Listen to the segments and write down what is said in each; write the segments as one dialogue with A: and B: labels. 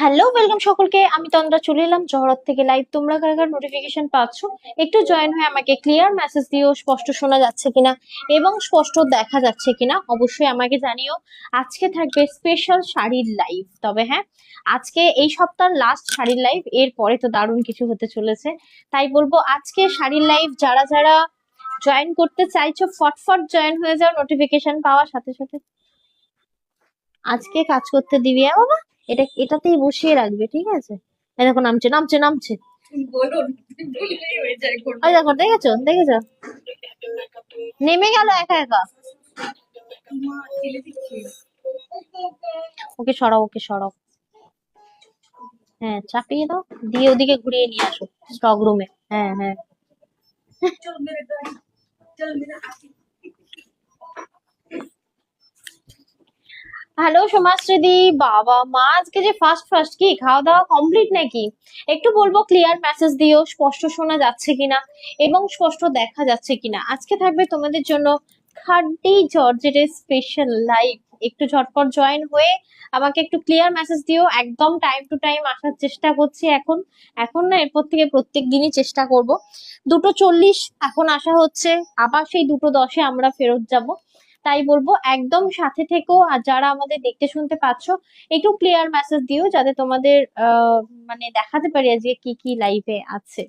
A: Hello, welcome সকলকে। আমি তন্দ্রা চলে এলাম জহরত থেকে লাইভ। তোমরা কার কার নোটিফিকেশন পাচ্ছ একটু জয়েন হয়ে আমাকে ক্লিয়ার মেসেজ দিও, স্পষ্ট শোনা যাচ্ছে কিনা এবং স্পষ্ট দেখা যাচ্ছে কিনা অবশ্যই আমাকে জানিও। আজকে থাকবে স্পেশাল শাড়ির লাইভ। তবে হ্যাঁ, আজকে এই সপ্তাহের লাস্ট শাড়ির লাইভ, এর পরে তো দারুণ কিছু হতে চলেছে। তাই বলবো আজকে শাড়ির লাইভ যারা যারা জয়েন করতে চাইছো ফটফট জয়েন হয়ে যাও নোটিফিকেশন পাওয়ার সাথে সাথে। আজকে কাজ করতে দিবি বাবা, এটাতেই বসিয়ে রাখবে, ঠিক আছে? এই দেখো নামছে নামছে নামছে, ওই দেখো, দেখেছো দেখেছো, নেমে গেল একা একা। ওকে সরাও, ওকে সরাও। হ্যাঁ, চাপিয়ে দাও, দিয়ে ওদিকে ঘুরিয়ে নিয়ে আসো স্টক রুমে। হ্যাঁ হ্যাঁ। হ্যালো সমাজশ্রীদি, বাবা মা আজকে যে ফার্স্ট ফার্স্ট কি খাওয়া দাওয়া কমপ্লিট নাকি? একটু বলবো ক্লিয়ার মেসেজ দিও, স্পষ্ট শোনা যাচ্ছে কিনা এবং স্পষ্ট দেখা যাচ্ছে কিনা। আজকে থাকবে তোমাদের জন্য খাড্ডি জর্জেটের স্পেশাল লাইভ। একটু ঝটপট জয়েন হয়ে আমাকে একটু ক্লিয়ার মেসেজ দিও। একদম টাইম টু টাইম আসার চেষ্টা করছি এখন। এখন না, এরপর থেকে প্রত্যেক দিনই চেষ্টা করব। 2:40 এখন আসা হচ্ছে, আবার সেই 2:10 আমরা ফেরত যাব। তাই বলবো একদম সাথে থেকো। আর যারা আমাদের দেখতে শুনতে পাচ্ছ একটু ক্লিয়ার মেসেজ দিও, যাতে তোমাদের মানে দেখাতে পারি আজকে কি কি লাইভে আছে।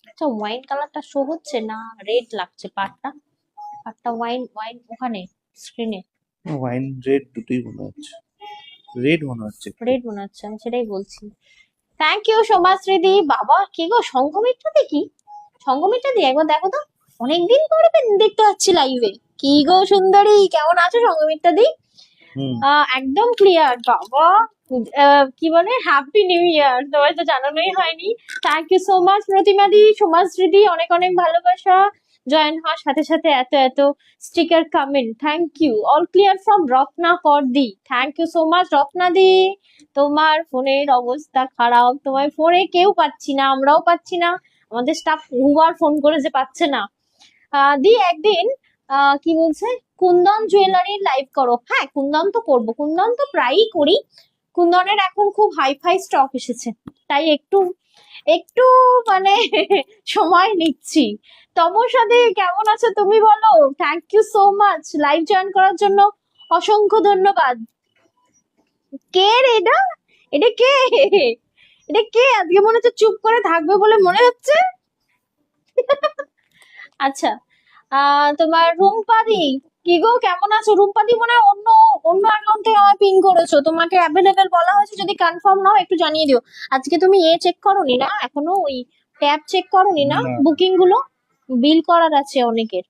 A: আচ্ছা, ওয়াইন কালারটা শো হচ্ছে না, রেড লাগছে পাটটা। পাটটা ওয়াইন ওয়াইন ওখানে স্ক্রিনে
B: ওয়াইন রেড দুটোই মনে হচ্ছে, রেড মনে হচ্ছে,
A: রেড মনে হচ্ছে, আমি সেটাই বলছি। থ্যাংক ইউ সমাজশ্রীদি। বাবা কি গো, সঙ্গমিত্রা দেখি, সঙ্গমিত্রা দি একবার দেখো তো, অনেকদিন পরে দেখতে পাচ্ছি লাইভে। কি গো সুন্দরী, কেমন আছো সঙ্গমিত্রা দি? একদম ক্লিয়ার বাবা। কি বলে, হ্যাপি নিউ ইয়ার, তোমার তো জানানোই হয়নি। Thank you so much Pratima di, Samajshree di, অনেক অনেক ভালোবাসা। জয়েন হওয়ার সাথে সাথে এত এত sticker comment, thank you. All clear from Ratna Kar di, thank you so much Ratna di. তোমার ফোনের অবস্থা খারাপ, তোমার ফোনে কেউ পাচ্ছি না, আমরাও পাচ্ছি না, আমাদের স্টাফ বহুবার ফোন করে যে পাচ্ছে না। দি একদিন কি বলছে, কুন্দন জুয়েলারির লাইভ করো। হ্যাঁ, কুন্দন তো করবো, কুন্দন তো প্রায়ই করি। কুন্দনের এখন খুব হাই ফাই স্টক এসেছে, তাই একটু একটু মানে সময় নিচ্ছি। তমসাদি কেমন আছো তুমি বলো? Thank you so much live join করার জন্য, অসংখ্য ধন্যবাদ। কে রে এটা? এটা কে? এটা কে? আজকে মনে হচ্ছে চুপ করে থাকবে বলে মনে হচ্ছে। আচ্ছা, তোমার রুম্পাদি, কি গো কেমন আছো? রুম্পাদি মনে হয় অন্য অন্য অ্যাকাউন্ট থেকে আমার পিং করেছো, তোমাকে অ্যাভেলেবেল বলা হয়েছে, যদি কনফার্ম না হয় একটু জানিয়ে দিও। আজকে তুমি চেক করোনি না এখনো, ওই ট্যাব চেক করোনি না, বুকিং গুলো বিল করার আছে অনেকের,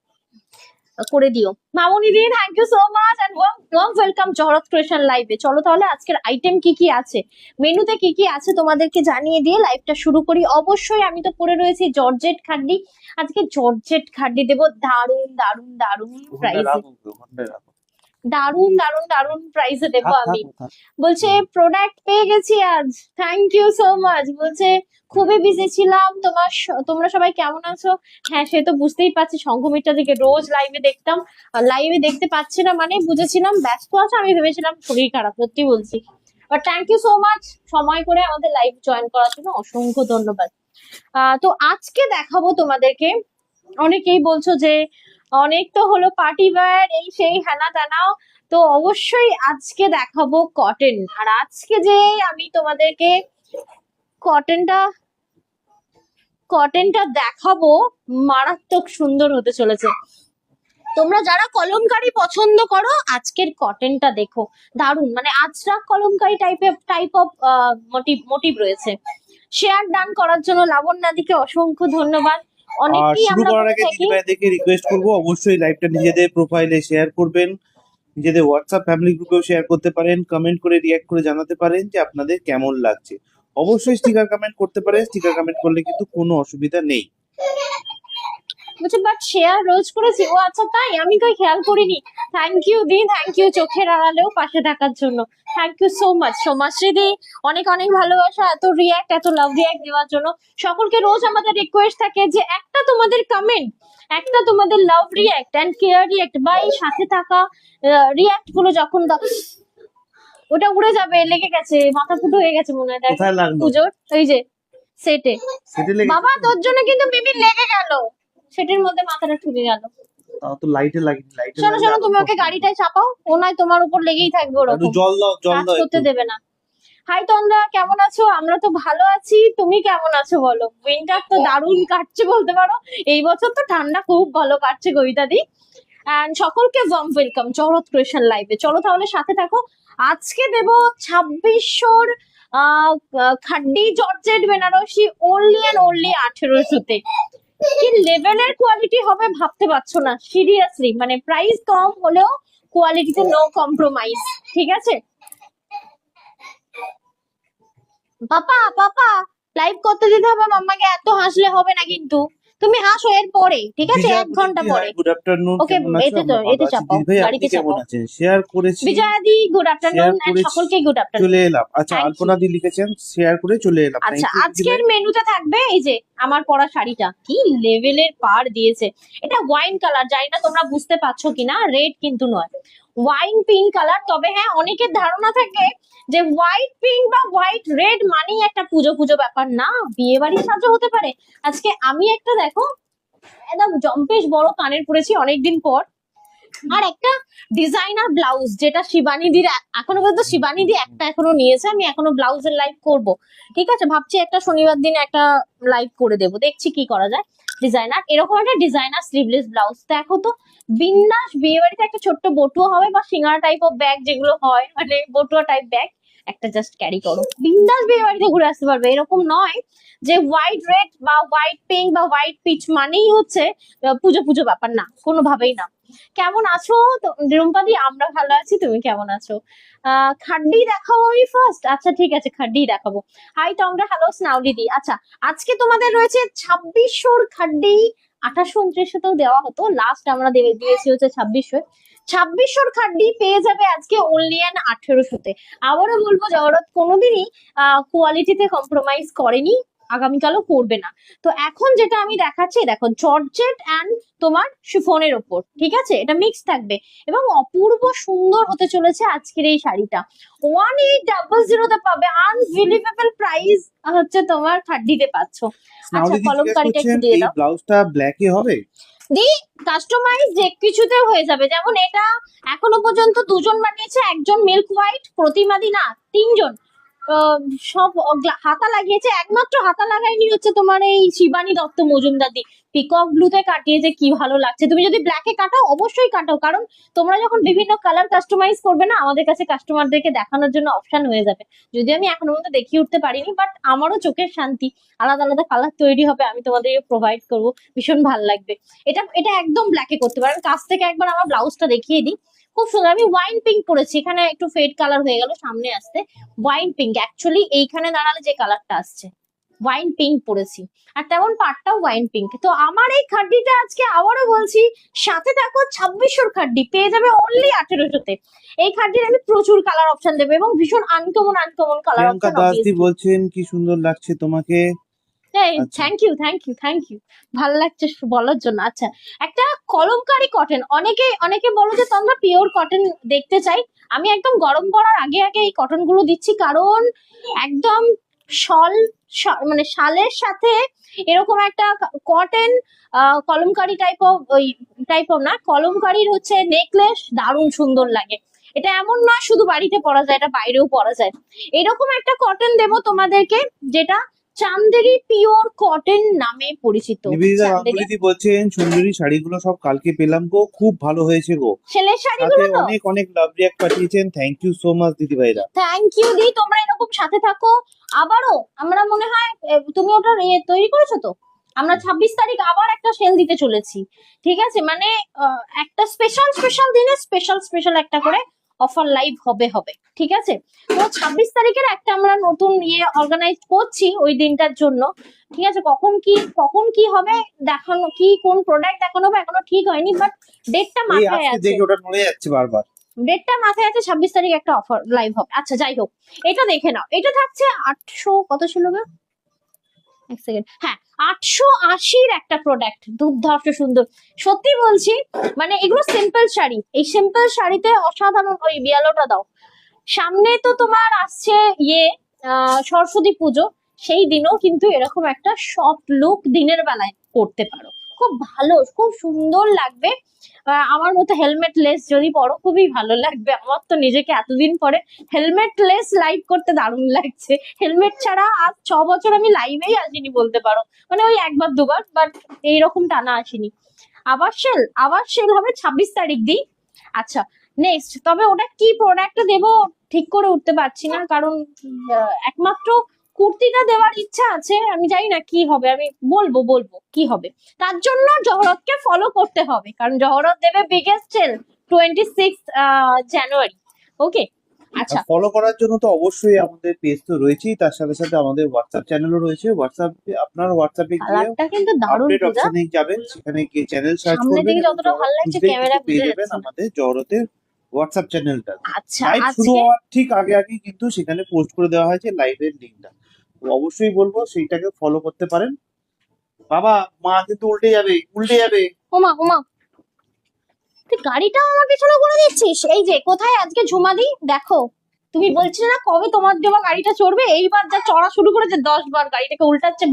A: করে দিও। Mamuni di, thank you so much and warm welcome Jaharat Creation লাইভে। চলো তাহলে আজকের আইটেম কি কি আছে, মেনুতে কি কি আছে তোমাদেরকে জানিয়ে দিয়ে লাইভটা শুরু করি। অবশ্যই আমি তো পরে রয়েছি জর্জেট খাড্ডি, আজকে জর্জেট খাড্ডি দেবো দারুন দারুন দারুন প্রাইসে, দারুন দারুন দারুন প্রাইসে দেবো আমি। বলছে প্রোডাক্ট পেয়ে গেছি আজ, থ্যাংক ইউ সো মাচ। বলছে খুবই বিজি ছিলাম, তোমরা সবাই কেমন আছো? হ্যাঁ, সে তো বুঝতেই পারছি, সংঘমিত্রা দিকে রোজ লাইভে দেখতাম, লাইভে দেখতে পাচ্ছি না মানে বুঝেছিলাম ব্যস্ত আছে, আমি ভেবেছিলাম শরীর খারাপ, সত্যি বলছি। But thank you so much সময় করে আমাদের লাইভ জয়েন করার জন্য, অসংখ্য ধন্যবাদ। তো আজকে দেখাবো তোমাদেরকে, অনেকেই বলছো যে অনেক তো হলো পার্টি ওয়্যার এই সেই হ্যানা ত্যানা, তো অবশ্যই আজকে দেখাবো কটন। আর আজকে যে আমি তোমাদেরকে কটনটা কটনটা দেখাবো, মারাত্মক সুন্দর হতে চলেছে। তোমরা যারা কলমকারি পছন্দ করো আজকের কটনটা দেখো, দারুন, মানে Ajrakh Kalamkari type of motif রয়েছে। শেয়ার ডান করার জন্য লাবণ্যাদিকে অসংখ্য ধন্যবাদ।
B: আর শুরু করার আগে দিদিভাইদেরকে রিকোয়েস্ট করবো অবশ্যই লাইভটা নিজেদের প্রোফাইলে শেয়ার করবেন, নিজেদের হোয়াটসঅ্যাপ ফ্যামিলি গ্রুপেও শেয়ার করতে পারেন, কমেন্ট করে রিয়াক্ট করে জানাতে পারেন যে আপনাদের কেমন লাগছে। অবশ্যই স্টিকার কমেন্ট করতে পারেন, স্টিকার কমেন্ট করলে কিন্তু কোনো অসুবিধা নেই।
A: বলছে বাট শেয়ার রোজ করেছি। ও আচ্ছা তাই, আমি কই খেয়াল করিনি। Thank you di, thank you চোখের আড়ালেও পাশে থাকার জন্য। Thank you so much Somashree di, অনেক অনেক ভালোবাসা, এত রিয়াক্ট, এত লাভ রিয়াক্ট দেওয়ার জন্য। সকলকে রোজ আমাদের রিকোয়েস্ট থাকে যে একটা তোমাদের কমেন্ট, একটা তোমাদের love react and care react বা এই সাথে থাকা রিয়াক্ট গুলো যখন ওটা উড়ে যাবে, লেগে গেছে, মাথা ফুটো হয়ে গেছে মনে হয়। দেখ
B: কোথায় লাগলো?
A: পুজোর এই যে সেটে,
B: সেটে লেগে
A: বাবা তোর জন্য কিন্তু মিমি লেগে গেল, সেটের মধ্যে মাথাটা ঠুকে গেল।
B: তাও তো লাইটে লাগেনি, লাইটে
A: শোনো
B: লাগলে
A: শোনো,
B: আরো
A: তুমি ওকে
B: কষ্ট।
A: গাড়িটায় চাপাও, ও নয় তোমার উপর লেগেই থাকবে
B: একটু
A: ওরকম,
B: জল দাও, জল
A: কাজ
B: দাও
A: করতে
B: একটু।
A: দেবে না। হাই তন্দ্রা, কেমন আছো? আমরা তো ভালো আছি, তুমি কেমন আছো বলো? উইন্টার তো দারুণ কাটছে বলতে পারো, এই বছর তো ঠান্ডা খুব ভালো কাটছে কবিতা দি। এন্ড সকলকে ওয়ার্ম ওয়েলকাম চরত ক্রিয়েশন লাইভে। চলো তাহলে সাথে থাকো। আজকে দেব 2600 khaddi georgette Banarasi only and only 1800-তে। কি লেভেলের কোয়ালিটি হবে ভাবতে পারছো না, সিরিয়াসলি, মানে প্রাইস কম হলেও কোয়ালিটিতে নো কম্প্রোমাইজ, ঠিক আছে? পাপা পাপা লাইভ করতে দিতে হবে মাম্মাকে, এত হাসলে হবে না কিন্তু, তুমি হাসো এর পরে, ঠিক আছে? 1 ঘন্টা পরে।
B: গুড আফটারনুন,
A: ওকে,
B: কেমন আছো?
A: এতে
B: আমরা ভালো
A: এতে
B: আছি।
A: চাপাও,
B: দিদি ভাই আপনি
A: গাড়িতে
B: কেমন
A: চাপাও।
B: আছেন? শেয়ার করেছি,
A: বিজয়াদি গুড
B: শেয়ার
A: আফটারনুন এন্ড
B: করেছি,
A: সকলকে গুড আফটারনুন।
B: চলে এলাম। আচ্ছা,
A: থ্যাংক ইউ।
B: আলপনা দি লিখেছেন শেয়ার করে চলে এলাম।
A: আচ্ছা,
B: থ্যাংক ইউ দিদি
A: আজকের
B: ভাই।
A: মেনুতে থাকবে এই যে আমার পরা শাড়িটা, কি লেভেলের পার দিয়েছে। এটা ওয়াইন কালার, জানি না তোমরা বুঝতে পারছো কিনা, রেড কিন্তু নয়, ওয়াইন পিঙ্ক কালার। তবে হ্যাঁ, অনেকের ধারণা থাকে যে হোয়াইট পিঙ্ক বা হোয়াইট রেড মানেই একটা পুজো পুজো ব্যাপার, না, বিয়ে বাড়ির সাজো হতে পারে। আজকে আমি একটা দেখো একদম জম্পেশ বড় কানের পরেছি অনেকদিন পর, আর একটা ডিজাইনার ব্লাউজ, যেটা শিবানীদির, এখনো পর্যন্ত শিবানীদি একটা এখনো নিয়েছে, আমি এখনো ব্লাউজের লাইভ করব, ঠিক আছে? ভাবছি একটা শনিবার দিন একটা লাইভ করে দেবো, দেখছি কি করা যায়। ডিজাইনার, এরকম একটা ডিজাইনার স্লিভলেস ব্লাউজ দেখো তো, বিন্দাস বিয়ে বাড়িতে একটা ছোট্ট বটুয়া হবে বা সিঙ্গারা টাইপ অফ ব্যাগ যেগুলো হয়, মানে বটুয়া টাইপ ব্যাগ একটা জাস্ট ক্যারি করো, বিন্দাস বিয়ে বাড়িতে ঘুরে আসতে পারবে। এরকম নয় যে হোয়াইট রেড বা হোয়াইট পিঙ্ক বা হোয়াইট পিচ মানেই হচ্ছে পুজো পুজো ব্যাপার, না, কোনোভাবেই না। কেমন আছো রুম্পাদি? আমরা ভালো আছি, তুমি কেমন আছো? খাড্ডি দেখাবো আমি ফার্স্ট, আচ্ছা ঠিক আছে, খাড্ডি দেখাবো। হাই তোমরা, হ্যালো স্নাউলি দি। আচ্ছা, আজকে তোমাদের রয়েছে 2600 খাড্ডি, 2800-2900-তেও দেওয়া হতো, লাস্ট আমরা দিয়েছি হচ্ছে 2600। 2600 খাড্ডি পেয়ে যাবে আজকে অনলি অ্যান্ড 1800-তে। আবারও বলবো, জগরত কোনোদিনই কোয়ালিটিতে কম্প্রোমাইজ করেনি, আগামীকালও করবে না। তো এখন যেটা আমি দেখাচ্ছি, দেখো জর্জেট অ্যান্ড তোমার শিফনের ওপর, ঠিক আছে? এটা মিক্স থাকবে এবং অপূর্ব সুন্দর হতে চলেছে আজকের এই শাড়িটা। 1800-তে পাবে, আনবিলিভেবল প্রাইস হচ্ছে তোমার খাড্ডিতে পাচ্ছ। আচ্ছা,
B: স্নাউলি দি জিজ্ঞেস
A: কলমকারিটা
B: করছেন
A: একটু দিয়ে
B: এই
A: দাও
B: ব্লাউজটা ব্ল্যাকে হবে?
A: দি। কাস্টমাইজ যে কিছুতে হয়ে যাবে, যেমন এটা এখনো পর্যন্ত 2জন বানিয়েছে, একজন মিল্ক হোয়াইট, প্রতিমাদি না 3জন সব হাতা লাগিয়েছে, একমাত্র হাতা লাগায়নি হচ্ছে তোমার এই শিবানী দত্ত মজুমদার দি। পিকক ব্লুতে কাটিয়েছে, কি ভালো লাগছে। তুমি যদি ব্ল্যাকে কাটাও অবশ্যই কাটাও, কারণ তোমরা যখন বিভিন্ন কালার কাস্টমাইজ করবে না, আমাদের কাছে কাস্টমারদেরকে দেখানোর জন্য অপশন হয়ে যাবে। যদিও আমি এখনো পর্যন্ত দেখিয়ে উঠতে পারিনি, বাট আমারও চোখের শান্তি, আলাদা আলাদা কালার তৈরি হবে, আমি তোমাদেরকে প্রোভাইড করবো, ভীষণ ভালো লাগবে। এটা এটা একদম ব্ল্যাকে করতে পারেন। কাছ থেকে একবার আমার ব্লাউজটা দেখিয়ে দিই, খুব সুন্দর। আমি ওয়াইন পিঙ্ক পরেছি, এখানে একটু ফেড কালার হয়ে গেল সামনে আসতে, ওয়াইন পিঙ্ক, অ্যাকচুয়ালি এইখানে দাঁড়ালে যে কালারটা আসছে ওয়াইন পিঙ্ক পরেছি, আর তেমন পাটটাও ওয়াইন পিঙ্ক। তো আমার এই খাড্ডিটা আজকে আবারও বলছি, সাথে থাকো 2600 খাড্ডি পেয়ে যাবে অনলি 1800-তে। এই খাড্ডির আমি প্রচুর কালার অপশন দেবো এবং ভীষণ uncommon uncommon colour
B: Priyanka
A: option.
B: Das di বলছেন কি সুন্দর লাগছে তোমাকে। আচ্ছা।
A: Thank you thank you thank you, ভালো লাগছে বলার জন্য। আচ্ছা, একটা কলমকারি কটন, অনেকে বলো যে তোমরা পিওর কটন দেখতে চাই, আমি একদম গরম পড়ার আগে আগে এই কটন গুলো দিচ্ছি, কারণ একদম মানে শালের সাথে এরকম একটা কটন কলমকারি টাইপ অফ না, কলমকারির হচ্ছে নেকলেস দারুণ সুন্দর লাগে। এটা এমন নয় শুধু বাড়িতে পরা যায়, এটা বাইরেও পরা যায়। এরকম একটা কটন দেবো তোমাদেরকে, যেটা চান্দেরি পিওর কটন নামে পরিচিত।
B: নিবেদিতা
A: চান্দেরি
B: গাঙ্গুলি দি বলছেন সুন্দরী শাড়িগুলো সব কালকে পেলাম গো, খুব ভালো হয়েছে গো।
A: ছেলের
B: সাথে
A: শাড়িগুলো তো,
B: অনেক অনেক লাভ রিয়াক্ট পাঠিয়েছেন, থ্যাংক ইউ সো মাচ দিদি ভাইরা।
A: থ্যাংক ইউ দি, তোমরা এরকম সাথে থাকো। আবারও আমরা মনে হয় তুমি ওটা তৈরি করেছো তো, আমরা 26 তারিখ আবার একটা সেল দিতে চলেছি, ঠিক আছে? মানে একটা স্পেশাল দিনে স্পেশাল একটা করে অফার লাইভ হবে, ঠিক আছে? তো 26 তারিখের একটা আমরা নতুন অর্গানাইজ করছি ওই দিনটার জন্য, ঠিক আছে? কখন কি হবে দেখানো, কি কোন প্রোডাক্ট দেখানো হবে এখনো ঠিক হয়নি, বাট ডেটটা
B: এই
A: মাথায়
B: আজকে
A: আছে।
B: দেখে ওটা নড়ে যাচ্ছে বারবার।
A: ডেটটা মাথায় আছে, 26 তারিখ একটা অফার লাইভ হবে। আচ্ছা যাই হোক, এটা দেখে নাও। এটা থাকছে 800 কত ছিল গো, এক সেকেন্ড, হ্যাঁ 880-র একটা প্রোডাক্ট, দুর্ধর্ষ সুন্দর। সত্যি বলছি, মানে এগুলো সিম্পল শাড়ি, এই সিম্পল শাড়িতে অসাধারণ। ওই বিয়ালোটা দাও। সামনে তো তোমার আসছে সরস্বতী পুজো, সেই দিনও কিন্তু এরকম একটা সফট লুক দিনের বেলায় করতে পারো, খুব ভালো, খুব সুন্দর লাগবে। আমার মতো হেলমেট লেস যদি পরো খুবই ভালো লাগবে। আমার তো নিজেকে এতদিন পরে হেলমেট লেস লাইভ করতে দারুণ লাগছে। হেলমেট ছাড়া আজ 6 বছর আমি লাইভেই আসিনি বলতে পারো, মানে ওই একবার দুবার, বাট এইরকম টানা আসিনি। আবার সেল হবে 26 তারিখ দিই। আচ্ছা নেক্সট, তবে ওটা কি প্রোডাক্ট দেবো ঠিক করে উঠতে পারছি না, কারণ একমাত্র কুর্তিটা দেওয়ার ইচ্ছা আছে, আমি জানি না কি হবে, আমি বলবো কি হবে। তার জন্য জহরতকে ফলো করতে হবে, কারণ জহরত দেবে বিগেস্ট সেল 26 জানুয়ারি। ওকে আচ্ছা,
B: ফলো করার জন্য তো অবশ্যই আমাদের পেজ তো রয়েছেই, তার সাথে সাথে আমাদের হোয়াটসঅ্যাপ চ্যানেলও রয়েছে। আপনার হোয়াটসঅ্যাপে গিয়ে
A: কালারটা কিন্তু দারুণ
B: আপডেট
A: পূজা।
B: অপশনে যাবেন, সেখানে গিয়ে চ্যানেল সার্চ
A: সামনে
B: করবেন
A: থেকে
B: এবং
A: যতটা ভালো লাগছে
B: খুঁজলেই
A: ক্যামেরা
B: কিন্তু পেয়ে
A: বুঝে
B: যাবেন
A: যাচ্ছে না।
B: আমাদের জহরতের হোয়াটসঅ্যাপ চ্যানেলটা।
A: আচ্ছা
B: লাইভ শুরু
A: আজকে
B: হওয়ার ঠিক আগে কিন্তু সেখানে পোস্ট করে দেওয়া হয়েছে লাইভের লিঙ্কটা, তো অবশ্যই বলবো সেইটাকে ফলো করতে পারেন। বাবা মা কিন্তু উল্টে যাবে।
A: ওমা তুই গাড়িটাও আমার পেছনে করে দিচ্ছিস। এই যে কোথায় আজকে ঝুমাদি দেখো, তুমি বলছিলে না কবে তোমার দেওয়া গাড়িটা চড়বে, এইবার যা চড়া শুরু করেছে 10 বার গাড়িটাকে উল্টাচ্ছে,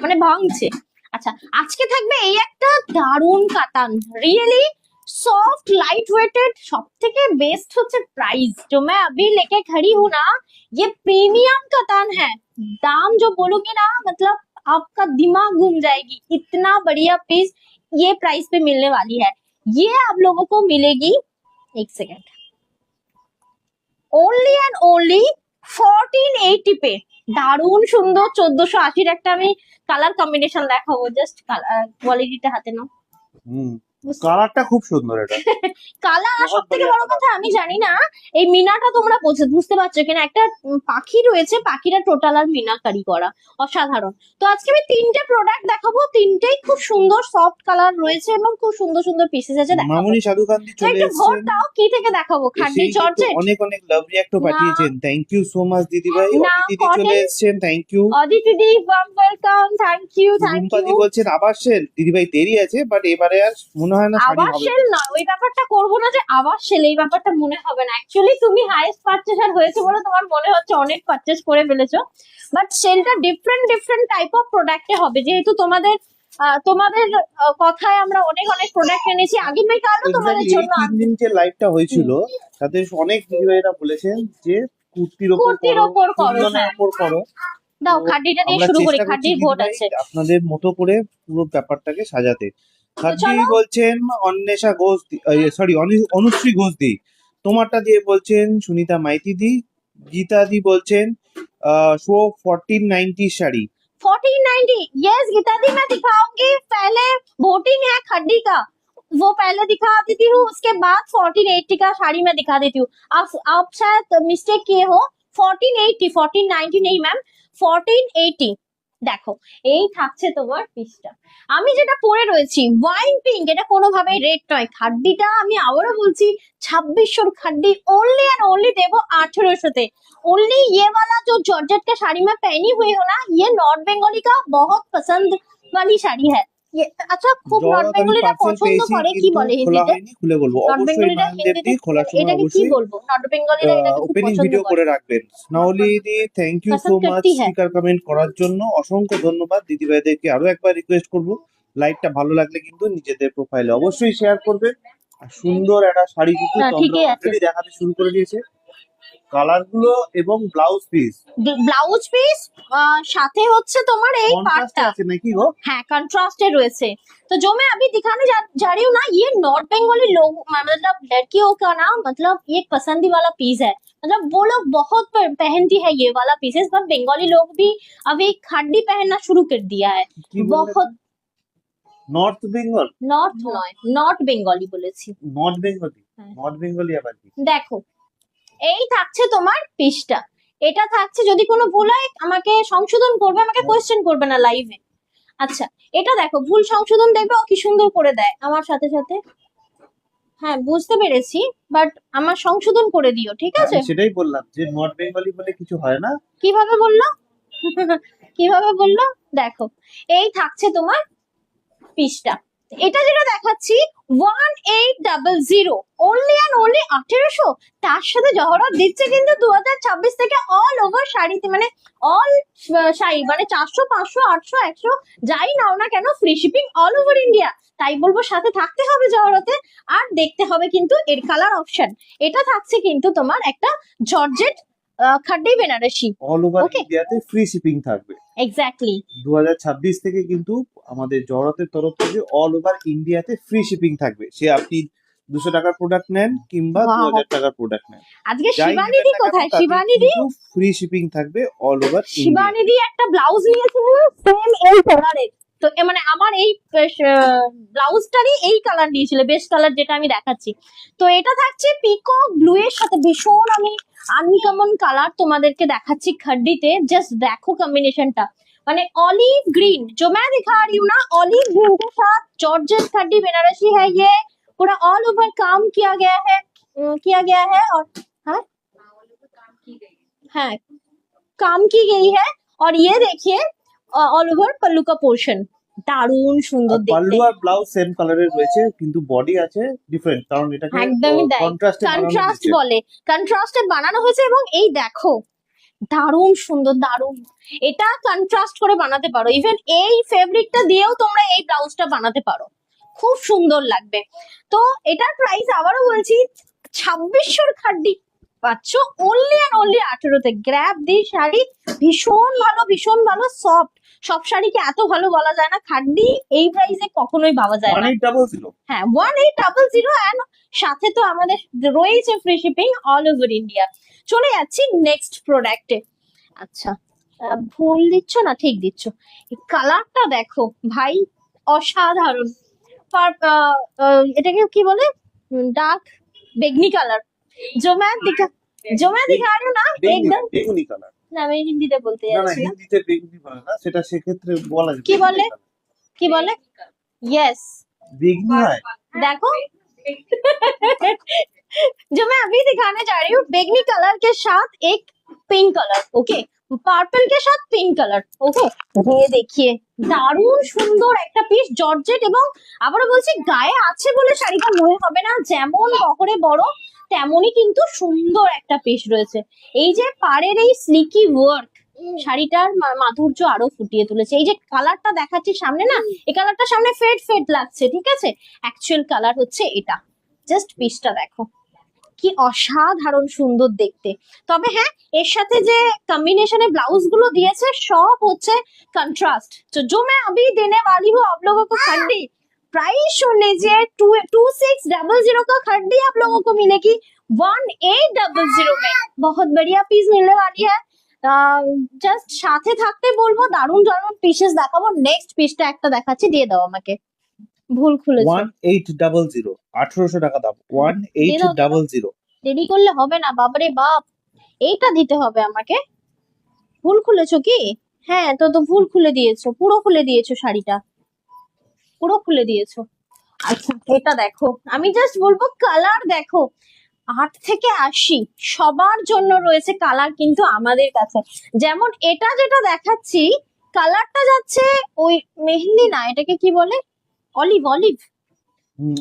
A: মানে ভাঙছে। আচ্ছা আজকে থাকবে এই একটা দারুন কাতান, রিয়েলি सॉफ्ट लाइट वेटेड, सब থেকে बेस्ट হচ্ছে प्राइस जो मैं अभी लेके खड़ी हूँ ना, ये प्रीमियम कतान है। दाम जो बोलूंगी ना, मतलब आपका दिमाग घूम जाएगी, इतना बढ़िया पीस ये प्राइस पे मिलने वाली है। ये आप लोगों को मिलेगी, एक सेकेंड, ओनली एंड ओनली 1480 पे। দারুণ সুন্দর 1480-র একটা আমি কালার কম্বিনেশন দেখাবো, জাস্ট কোয়ালিটিটা হাতে নাও।
B: কালারটা খুব সুন্দর, এটা
A: কালার। সব থেকে বড় কথা, আমি জানি না এই মিনাটা তোমরা বুঝতে পারছো কিনা, একটা পাখি রয়েছে, পাখিটা টোটাল আর মিনাকারি করা, অসাধারণ। তো আজকে আমি 3টে প্রোডাক্ট দেখাবো, 3টেই খুব সুন্দর সফট কালার রয়েছে এবং খুব সুন্দর সুন্দর পিসেস আছে দেখাবো।
B: মামুনি সাধুকান্তি চলে
A: একটু ভোট
B: এসেছেন,
A: দাও, কি থেকে দেখাবো? খাড্ডি জর্জেট,
B: অনেক লাভ রিঅ্যাক্টও পাঠিয়েছেন, থ্যাংক ইউ সো মাচ দিদি ভাই।
A: না,
B: দিদি চলে এসেছেন, thank you.
A: Aditi di welcome, thank you
B: রুম্পাদি বলছেন আবার সেল, দিদি ভাই দেরি আছে, বাট এবারে আর মনে হয় না শাড়ি
A: আবার
B: হবে।
A: সেল না, ওই ব্যাপারটা করবো না যে আবার সেল, এই ব্যাপারটা মনে হবে না। অ্যাকচুয়ালি তুমি হাইয়েস্ট পারচেজার হয়েছে বলে তোমার মনে হচ্ছে অনেক পারচেজ করে ফেলেছো, বাট সেলটা ডিফারেন্ট টাইপ অফ প্রোডাক্টে হবে, যেহেতু তোমাদের কথায় আমরা অনেক প্রোডাক্ট এনেছি আগামীকালও তোমাদের জন্য।
B: 3 দিন যে লাইভটা হয়েছিল তাতে অনেক দিদি ভাইরা বলেছেন যে কুর্তির ওপর করো,
A: হ্যাঁ।
B: করো।
A: দাও
B: তো
A: খাড্ডিটা দিয়ে
B: আমরা
A: শুরু করি,
B: চেষ্টা করছি
A: খাড্ডির
B: দিদি
A: ভোট
B: ভাই
A: আছে।
B: আপনাদের মতো করে পুরো ব্যাপারটাকে সাজাতে। খাড্ডি
A: চলো।
B: বলছেন অন্বেষা ঘোষ, সরি অনুশ্রী ঘোষ দি, তোমারটা দিয়ে বলছেন সুনিতা মাইতি দি, গীতা দি বলছেন শো 1490 শাড়ি।
A: 1490, यस गीता दी, मैं दिखाऊंगी। पहले वोटिंग है खड्डी का, वो पहले दिखा देती हूँ, उसके बाद 1480 का साड़ी मैं दिखा देती हूँ। आप शायद मिस्टेक किए हो, 1480, 1490 नहीं मैम, 1480। দেখো এই থাকছে তোমার পিসটা, আমি যেটা পরে রয়েছি ওয়াইন পিঙ্ক, এটা কোনোভাবেই রেড নয়। খাড্ডিটা আমি আবারও বলছি 2600 খাড্ডি, ओनली एंड ओनली देवो 1800 ओनली। ये वाला जो जॉर्जेट का साड़ी मैं पहनी हुई हूँ ना, ये नॉर्थ बंगाली का बहुत पसंद वाली साड़ी है ये। আচ্ছা খুব নর্থ বেঙ্গলিরা পছন্দ করে, কি বলে হিন্দিতে?
B: খুলে বলবো
A: নর্থ
B: অবশ্যই,
A: বেঙ্গলিরা
B: মানদেব দি
A: হিন্দিতে
B: খোলার সময়
A: এটাকে কি
B: অবশ্যই
A: বলবো? নর্থ বেঙ্গলিরা এটাকে খুব
B: ওপেনিং
A: পছন্দ
B: ভিডিও
A: করে।
B: করে রাখবেন। স্নাউলি দি থ্যাংক ইউ সো
A: পছন্দ
B: মাচ
A: করতি হ্যাঁ।
B: স্পিকার কমেন্ট করার জন্য অসংখ্য ধন্যবাদ। দিদি ভাইদেরকে আরো একবার রিকোয়েস্ট করব, লাইভটা ভালো লাগলে কিন্তু নিজেদের প্রোফাইলে অবশ্যই শেয়ার করবেন। আর সুন্দর একটা শাড়ি কিন্তু
A: না, ঠিকই আছে।
B: অলরেডি দেখাতে শুরু করে দিয়েছে, কালার গুলো এবং ব্লাউজ পিস,
A: ব্লাউজ পিস সাথে হচ্ছে তোমার এই
B: কন্ট্রাস্টে
A: পাটটা,
B: আছে নাকি গো?
A: हाँ कंट्रास्टे रয়েছে। तो जो मैं अभी दिखाने जा रही हूँ ना, ये नॉर्थ बंगाली लोग, मतलब लड़कियों का ना, मतलब ये पसंदी वाला पीस है, मतलब वो लोग बहुत पहनती है ये वाला पीसेस, पर बंगाली लोग भी अभी खाडी पहनना शुरू कर दिया है।
B: কি বললে
A: बहुत
B: নর্থ বেঙ্গল,
A: নর্থ নয়, নর্থ বেঙ্গলি বলেছি।
B: নর্থ বেঙ্গলি,
A: হ্যাঁ।
B: নর্থ বেঙ্গলি আবার কি?
A: দেখো এই থাকছে তোমার পিসটা, এটা থাকছে, যদি কোনো ভুল হয় আমাকে সংশোধন করবে, আমাকে কোয়েশ্চেন করবে না লাইভে। আচ্ছা এটা দেখো, ভুল সংশোধন দেখবে, ও কি সুন্দর করে দেয় আমার সাথে সাথে। হ্যাঁ বুঝতে পেরেছি, বাট আমার সংশোধন করে দিও, ঠিক আছে?
B: আমি সেটাই বললাম যে নর্থ বেঙ্গলি বলে কিছু হয় না।
A: কিভাবে বললো? কিভাবে বললো? দেখো এই থাকছে তোমার পিসটা, এটা যেটা দেখাচ্ছি 1800, অনলি অ্যান্ড অনলি 1800। তার সাথে জহরত দিচ্ছে কিন্তু 2026 থেকে অল ওভার শাড়িতে, মানে অল শাড়ি, মানে 400 500 800 100 যাই নাও না কেন, free shipping all over India. তাই বলবো সাথে থাকতে হবে জহরতে, আর দেখতে হবে কিন্তু এর কালার অপশন। এটা থাকছে কিন্তু তোমার একটা georgette khaddi Banarasi.
B: All over
A: Okay.
B: ইন্ডিয়াতে ফ্রি শিপিং থাকবে।
A: এক্স্যাক্টলি
B: 2026 থেকে কিন্তু আমাদের জহরতের তরফ থেকে অল ওভার ইন্ডিয়াতে ফ্রি শিপিং থাকবে। সে আপনি 200 টাকার প্রোডাক্ট নেন কিংবা
A: Wow.
B: 2000 টাকার প্রোডাক্ট নেন,
A: আজকে
B: যাই
A: শিবানীদি
B: নেবেন না কেন
A: কোথায়?
B: তাতে
A: শিবানীদি,
B: কিন্তু ফ্রি শিপিং থাকবে অল ওভার ইন্ডিয়া।
A: শিবানীদি একটা ব্লাউজ নিয়েছিল সেম এই কালারের, তো মানে আমার এই ব্লাউজটারই এই কালার নিয়েছিল, বেস্ট কালার যেটা আমি দেখাচ্ছি। তো এটা থাকছে পিকক ব্লু এর সাথে, ভীষণ আমি আনকমন কালার তোমাদেরকে দেখাচ্ছি খাড্ডিতে, জাস্ট দেখো कॉम्बिनेशनটা, মানে ऑलिव ग्रीन जो मैं दिखा रही हूँ ना, ऑलिव ग्रीन के साथ जॉर्जेट खड्डी बनारसी है ये, पूरा ऑल ओवर काम किया गया है, और हाँ हाँ काम की गई है। और ये देखिए ऑल ओवर पल्लू का पोर्शन, দারুণ সুন্দর
B: পাল্লু
A: দেখতে,
B: আর ব্লাউজ সেম কালারের রয়েছে কিন্তু বডি আছে ডিফারেন্ট, কারণ এটাকে
A: একদমই তাই,
B: কন্ট্রাস্টে
A: কন্ট্রাস্ট বলে, কন্ট্রাস্টে বানানো হয়েছে। এবং এই দেখো দারুণ সুন্দর, দারুণ, এটা কন্ট্রাস্ট করে বানাতে পারো, ইভেন এই ফেব্রিকটা দিয়েও তোমরা এই ব্লাউজটা বানাতে পারো, খুব সুন্দর লাগবে। তো এটার প্রাইস আবারও বলছি 2600 খাড্ডি পাচ্ছ অনলি অ্যান্ড অনলি 18তে। গ্র্যাব দি শাড়ি, ভীষণ ভালো, ভীষণ ভালো, সফট। সব শাড়িকে এত ভালো বলা যায় না, খাড্ডি এই প্রাইসে কখনোই পাওয়া যায় না।
B: 1800।
A: হ্যাঁ 1800, অ্যান্ড সাথে তো আমাদের রয়েছে free shipping all over India. চলে যাচ্ছি নেক্সট প্রোডাক্টে। আচ্ছা ভুল দিচ্ছ না, ঠিক দিচ্ছ। এই কালারটা দেখো ভাই, অসাধারণ। এটাকে কি বলে, ডার্ক বেগনি কালার, जो मैं दिखा रही हूँ ना एकदम।
B: বেগুনি কালার,
A: না আমি হিন্দিতে বলতে
B: না না
A: যাচ্ছি না,
B: হিন্দিতে বেগুনি বলে না, সেটা সেক্ষেত্রে বলা যায়
A: কি বলে? কি বলে? यस
B: বেগুনি হয়।
A: देखो जो मैं अभी दिखाने जा रही हूँ, बेगनी कलर के साथ एक पिंक कलर, ओके, পার্পল के साथ पिंक कलर, ओके। ये देखिए দারুণ সুন্দর একটা পিস, জর্জেট, এবং আবারও বলছি গায়ে আছে বলে শাড়িটা মনে হবে না, যেমন বহরে বড় তেমনই কিন্তু সুন্দর একটা পিস রয়েছে। এই যে পাড়ের এই স্লিকি ওয়ার্ক শাড়িটার মাধুর্য আরো ফুটিয়ে তুলেছে। এই যে কালারটা দেখাচ্ছি সামনে না, এই কালারটা সামনে ফেড ফেড লাগছে, ঠিক আছে, অ্যাকচুয়াল কালার হচ্ছে এটা। জাস্ট পিসটা দেখো কি অসাধারণ সুন্দর দেখতে। তবে হ্যাঁ এর সাথে যে কম্বিনেশনে ব্লাউজ গুলো দিয়েছে সব হচ্ছে কন্ट्रास्ट। तो जो मैं अभी देने वाली हूँ आप लोगों को खड्डी, प्राइस सुन लीजिए 2600 का खड्डी आप लोगों को मिलेगी 1800 में। बहुत बढ़िया पीस मिलने वाली है। জাস্ট সাথে থাকতে বলবো, দারুণ দারুণ পিসেস দেখাবো। নেক্সট পিসটা একটা দেখাচ্ছি, দিয়ে দাও আমাকে, ভুল খুলেছো।
B: 1800, 1800 টাকা দাম, 1800।
A: দেরি করলে হবে না বাবারে বাপ, এইটা দিতে হবে আমাকে। ভুল খুলেছো কি? হ্যাঁ তো ভুল খুলে দিয়েছো, পুরো খুলে দিয়েছো শাড়িটা, পুরো খুলে দিয়েছো। আচ্ছা এটা দেখো, আমি জাস্ট বলবো কালার দেখো, 8 থেকে 80 সবার জন্য রয়েছে কালার কিন্তু আমাদের কাছে। যেমন এটা যেটা দেখাচ্ছি কালারটা যাচ্ছে ওই মেহেন্দি না, এটাকে কি বলে, অলিভ, অলিভ,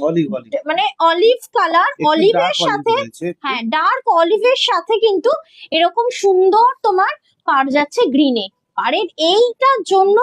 B: অলিভ অলিভ,
A: মানে অলিভ কালার, অলিভের সাথে, হ্যাঁ ডার্ক অলিভের সাথে কিন্তু এরকম সুন্দর তোমার পাড় যাচ্ছে গ্রিনে। পাড়ের এইটার জন্য